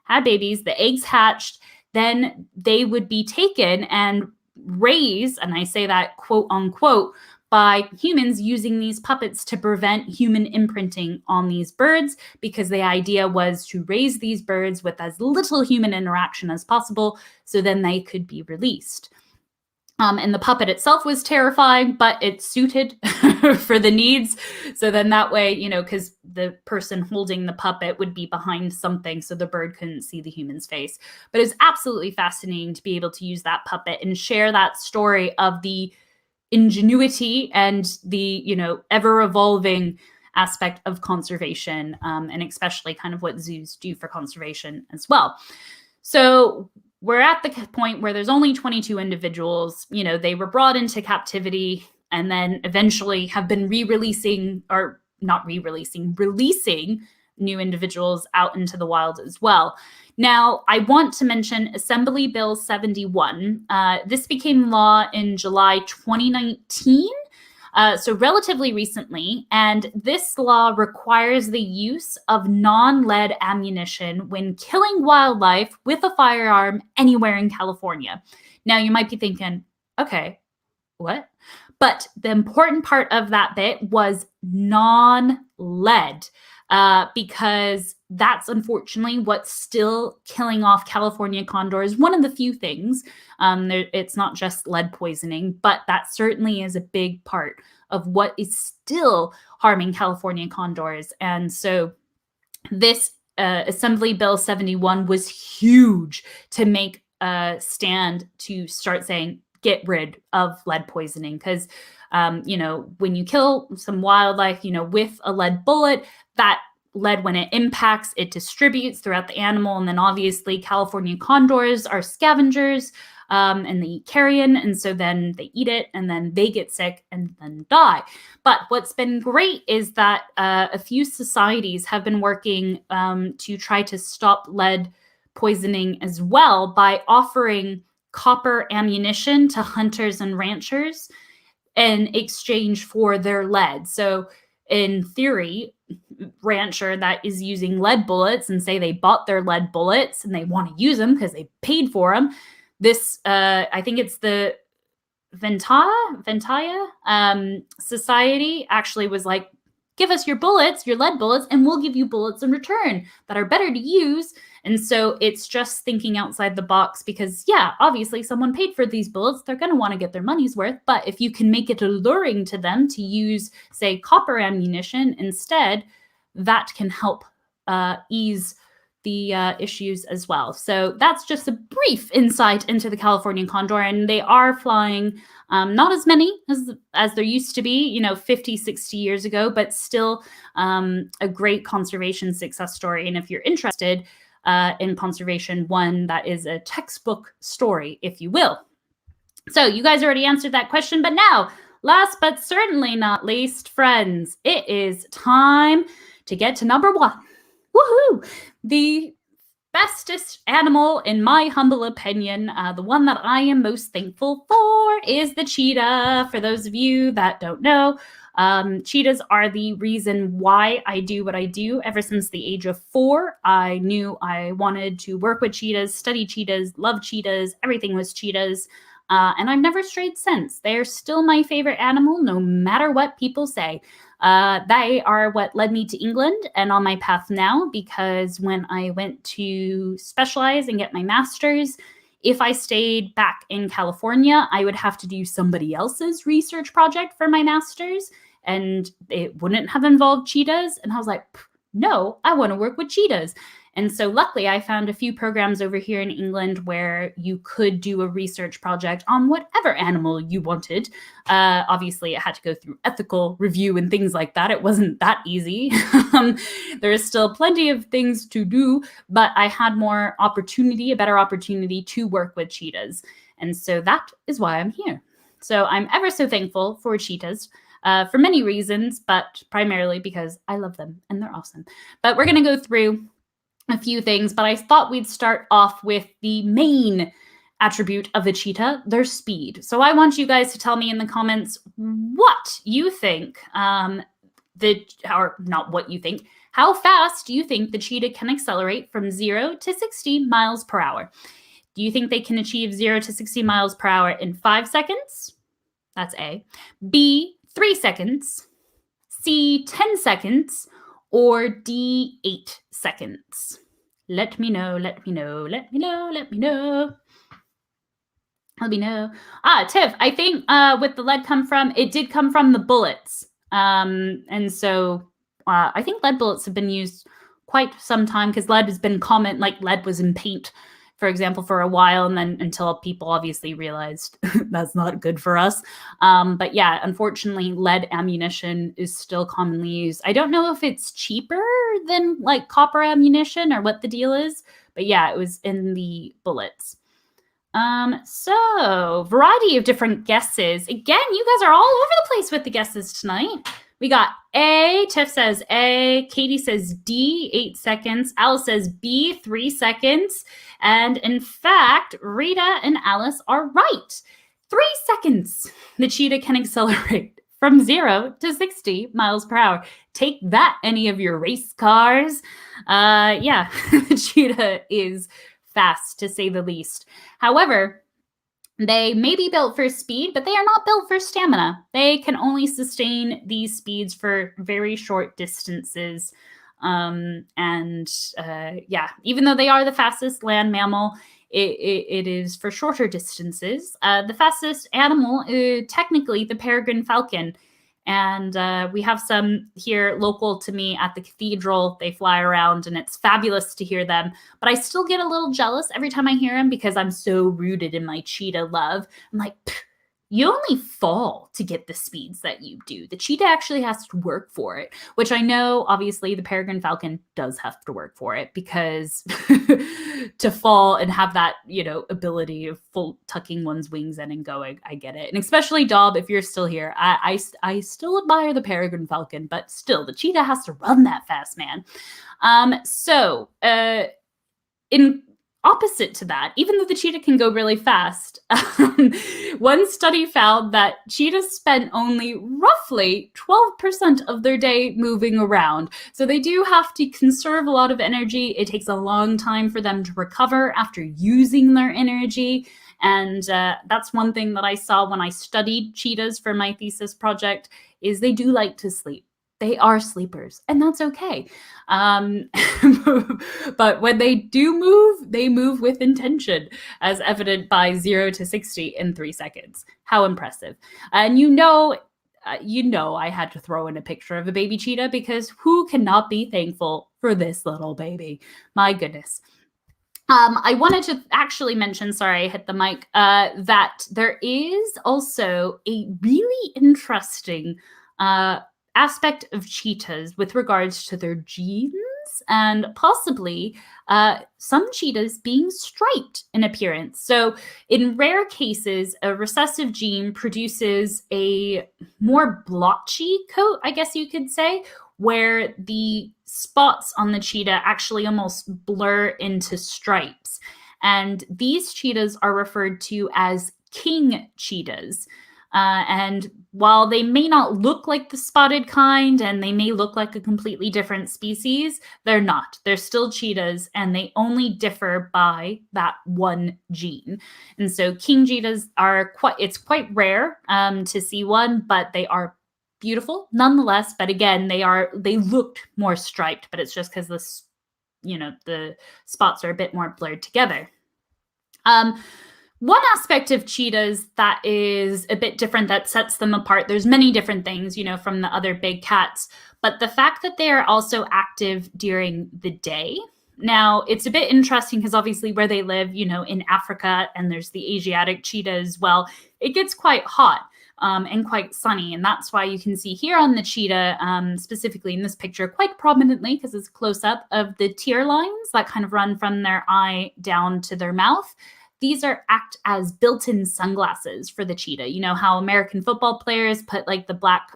had babies, the eggs hatched, then they would be taken and raised, and I say that quote unquote, by humans using these puppets to prevent human imprinting on these birds, because the idea was to raise these birds with as little human interaction as possible, so then they could be released. And the puppet itself was terrifying, but it suited for the needs. So then that way, because the person holding the puppet would be behind something, so the bird couldn't see the human's face. But it's absolutely fascinating to be able to use that puppet and share that story of the ingenuity and the, ever evolving aspect of conservation, and especially kind of what zoos do for conservation as well. So we're at the point where there's only 22 individuals. They were brought into captivity and then eventually have been releasing new individuals out into the wild as well. Now, I want to mention Assembly Bill 71. This became law in July 2019. So relatively recently, and this law requires the use of non-lead ammunition when killing wildlife with a firearm anywhere in California. Now, you might be thinking, okay, what? But the important part of that bit was non-lead, because that's unfortunately what's still killing off California condors. One of the few things. It's not just lead poisoning, but that certainly is a big part of what is still harming California condors. And so this Assembly Bill 71 was huge to make a stand to start saying, get rid of lead poisoning. Because, when you kill some wildlife, with a lead bullet, that lead, when it impacts, it distributes throughout the animal. And then obviously California condors are scavengers, and they eat carrion. And so then they eat it and then they get sick and then die. But what's been great is that a few societies have been working to try to stop lead poisoning as well by offering copper ammunition to hunters and ranchers in exchange for their lead. So in theory, rancher that is using lead bullets and say they bought their lead bullets and they want to use them because they paid for them. This, I think it's the Ventaya Society actually was like, give us your lead bullets, and we'll give you bullets in return that are better to use. And so it's just thinking outside the box because, yeah, obviously someone paid for these bullets. They're going to want to get their money's worth. But if you can make it alluring to them to use, say, copper ammunition instead, that can help ease the issues as well. So that's just a brief insight into the California condor, and they are flying not as many as there used to be, 50, 60 years ago, but still a great conservation success story. And if you're interested in conservation, one that is a textbook story, if you will. So you guys already answered that question, but now, last but certainly not least, friends, it is time to get to number one. Woohoo! The bestest animal, in my humble opinion, the one that I am most thankful for is the cheetah. For those of you that don't know, cheetahs are the reason why I do what I do. Ever since the age of 4, I knew I wanted to work with cheetahs, study cheetahs, love cheetahs. Everything was cheetahs. And I've never strayed since. They're still my favorite animal, no matter what people say. They are what led me to England and on my path now, because when I went to specialize and get my master's, if I stayed back in California, I would have to do somebody else's research project for my master's, and it wouldn't have involved cheetahs. And I was like, no, I want to work with cheetahs. And so luckily I found a few programs over here in England where you could do a research project on whatever animal you wanted. Obviously it had to go through ethical review and things like that. It wasn't that easy. There is still plenty of things to do, but I had a better opportunity to work with cheetahs. And so that is why I'm here. So I'm ever so thankful for cheetahs. For many reasons, but primarily because I love them and they're awesome. But we're going to go through a few things, but I thought we'd start off with the main attribute of the cheetah, their speed. So I want you guys to tell me in the comments what you think, how fast do you think the cheetah can accelerate from 0 to 60 miles per hour? Do you think they can achieve 0 to 60 miles per hour in 5 seconds? That's A. B, 3 seconds. C, 10 seconds. Or D, 8 seconds. Let me know, let me know, let me know, let me know. Let me know. Tiff, I think with the lead it did come from the bullets. And so I think lead bullets have been used quite some time because lead has been common, like lead was in paint, for example, for a while, and then until people obviously realized that's not good for us. But yeah, unfortunately, lead ammunition is still commonly used. I don't know if it's cheaper than like copper ammunition or what the deal is, but yeah, it was in the bullets. So variety of different guesses. Again, you guys are all over the place with the guesses tonight. We got A, Tiff says A, Katie says D, 8 seconds. Alice says B, 3 seconds. And in fact, Rita and Alice are right. 3 seconds. The cheetah can accelerate from 0 to 60 miles per hour. Take that, any of your race cars. Yeah, the cheetah is fast, to say the least. However, they may be built for speed, but they are not built for stamina. They can only sustain these speeds for very short distances. Yeah, even though they are the fastest land mammal, it is for shorter distances. The fastest animal is technically the peregrine falcon. And we have some here local to me at the cathedral. They fly around and it's fabulous to hear them. But I still get a little jealous every time I hear them because I'm so rooted in my cheetah love. I'm like, you only fall to get the speeds that you do. The cheetah actually has to work for it, which I know obviously the peregrine falcon does have to work for it because to fall and have that, ability of full tucking one's wings in and going, I get it. And especially Dob, if you're still here, I still admire the peregrine falcon, but still the cheetah has to run that fast, man. In opposite to that, even though the cheetah can go really fast, one study found that cheetahs spent only roughly 12% of their day moving around. So they do have to conserve a lot of energy. It takes a long time for them to recover after using their energy. And that's one thing that I saw when I studied cheetahs for my thesis project, is they do like to sleep. They are sleepers, and that's okay. But when they do move, they move with intention, as evident by 0 to 60 in 3 seconds. How impressive. And I had to throw in a picture of a baby cheetah because who cannot be thankful for this little baby? My goodness. I wanted to actually mention, sorry, I hit the mic, that there is also a really interesting aspect of cheetahs with regards to their genes and possibly some cheetahs being striped in appearance. So in rare cases, a recessive gene produces a more blotchy coat, I guess you could say, where the spots on the cheetah actually almost blur into stripes. And these cheetahs are referred to as king cheetahs. And while they may not look like the spotted kind and they may look like a completely different species, they're not. They're still cheetahs and they only differ by that one gene. And so king cheetahs it's quite rare to see one, but they are beautiful nonetheless. But again, they looked more striped, but it's just because the spots are a bit more blurred together. One aspect of cheetahs that is a bit different that sets them apart, there's many different things, from the other big cats, but the fact that they are also active during the day. Now, it's a bit interesting because obviously where they live, in Africa, and there's the Asiatic cheetah as well, it gets quite hot and quite sunny. And that's why you can see here on the cheetah, specifically in this picture, quite prominently, because it's close up, of the tear lines that kind of run from their eye down to their mouth. These act as built-in sunglasses for the cheetah. You know how American football players put like the black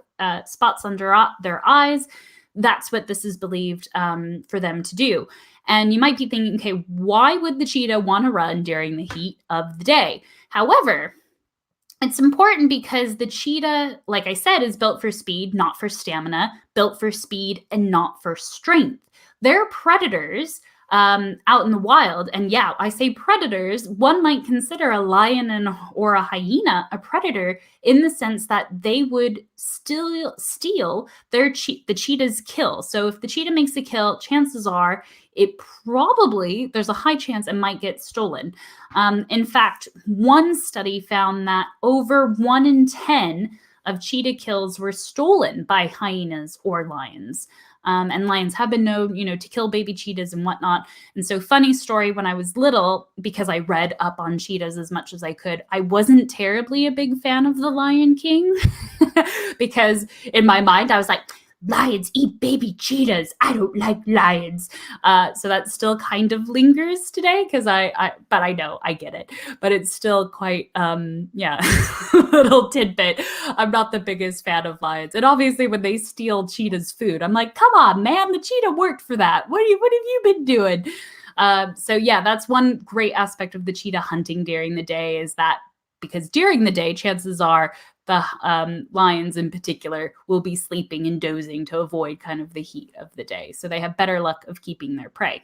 spots under their eyes? That's what this is believed for them to do. And you might be thinking, okay, why would the cheetah want to run during the heat of the day? However, it's important because the cheetah, like I said, is built for speed, not for stamina, built for speed and not for strength. They're predators out in the wild. And yeah, I say predators, one might consider a lion or a hyena a predator in the sense that they would still steal the cheetah's kill. So if the cheetah makes a kill, chances are there's a high chance it might get stolen. In fact, one study found that over 1 in 10 of cheetah kills were stolen by hyenas or lions. And lions have been known, to kill baby cheetahs and whatnot. And so, funny story, when I was little, because I read up on cheetahs as much as I could, I wasn't terribly a big fan of The Lion King because in my mind, I was like, lions eat baby cheetahs. I don't like lions. So that still kind of lingers today because but I know, I get it. But it's still quite, little tidbit. I'm not the biggest fan of lions. And obviously when they steal cheetah's food, I'm like, come on, man, the cheetah worked for that. What have you been doing? So yeah, that's one great aspect of the cheetah hunting during the day, is that because during the day, chances are the lions in particular will be sleeping and dozing to avoid kind of the heat of the day. So they have better luck of keeping their prey.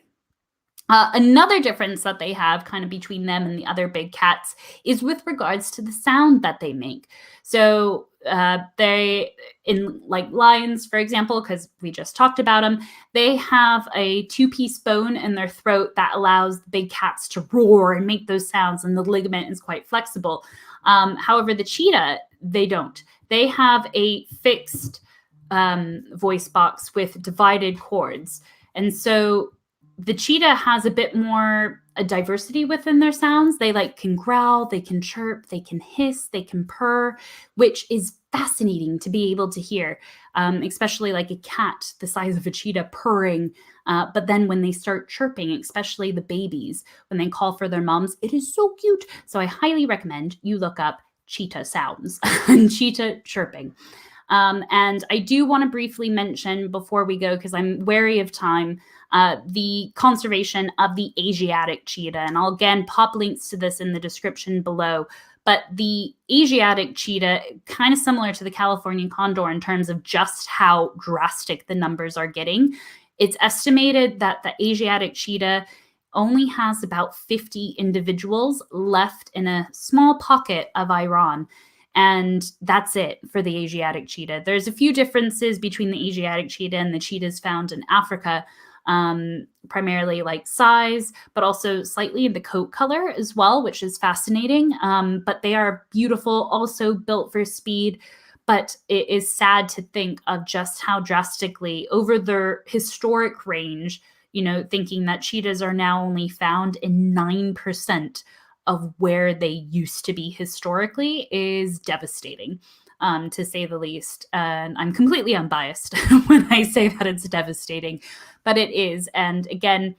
Another difference that they have kind of between them and the other big cats is with regards to the sound that they make. So like lions, for example, because we just talked about them, they have a 2-piece bone in their throat that allows the big cats to roar and make those sounds, and the ligament is quite flexible. However, the cheetah, they don't. They have a fixed voice box with divided chords. And so the cheetah has a bit more a diversity within their sounds. They can growl, they can chirp, they can hiss, they can purr, which is fascinating to be able to hear, especially like a cat the size of a cheetah purring. But then when they start chirping, especially the babies, when they call for their moms, it is so cute. So I highly recommend you look up cheetah sounds and cheetah chirping. And I do want to briefly mention before we go, because I'm wary of time, the conservation of the Asiatic cheetah. And I'll again pop links to this in the description below. But the Asiatic cheetah, kind of similar to the California condor in terms of just how drastic the numbers are getting. It's estimated that the Asiatic cheetah only has about 50 individuals left in a small pocket of Iran. And that's it for the Asiatic cheetah. There's a few differences between the Asiatic cheetah and the cheetahs found in Africa, primarily like size, but also slightly in the coat color as well, which is fascinating. But they are beautiful, also built for speed. But it is sad to think of just how drastically over their historic range, thinking that cheetahs are now only found in 9% of where they used to be historically is devastating, to say the least. And I'm completely unbiased when I say that it's devastating, but it is. And again,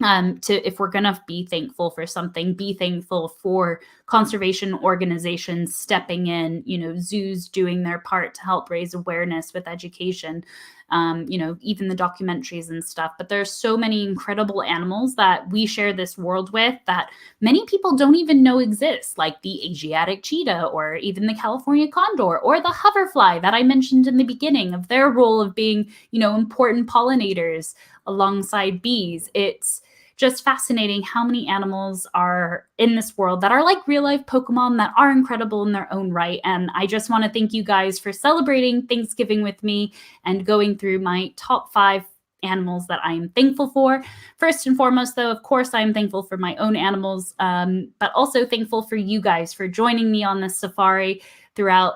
if we're going to be thankful for something, be thankful for conservation organizations stepping in, zoos doing their part to help raise awareness with education, even the documentaries and stuff. But there's so many incredible animals that we share this world with that many people don't even know exist, like the Asiatic cheetah or even the California condor or the hoverfly that I mentioned in the beginning of their role of being, important pollinators alongside bees. It's just fascinating how many animals are in this world that are like real life Pokemon that are incredible in their own right. And I just want to thank you guys for celebrating Thanksgiving with me and going through my top 5 animals that I am thankful for. First and foremost, though, of course, I am thankful for my own animals, but also thankful for you guys for joining me on this safari throughout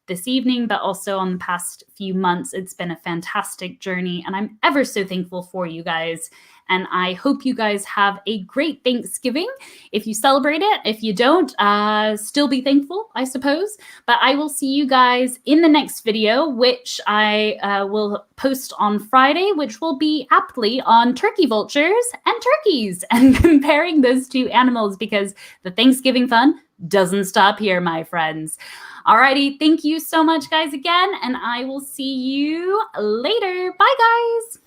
this evening, but also on the past few months. It's been a fantastic journey, and I'm ever so thankful for you guys. And I hope you guys have a great Thanksgiving if you celebrate it. If you don't, still be thankful, I suppose. But I will see you guys in the next video, which I will post on Friday, which will be aptly on turkey vultures and turkeys and comparing those two animals, because the Thanksgiving fun doesn't stop here, my friends. Alrighty, thank you so much, guys, again, and I will see you later. Bye, guys.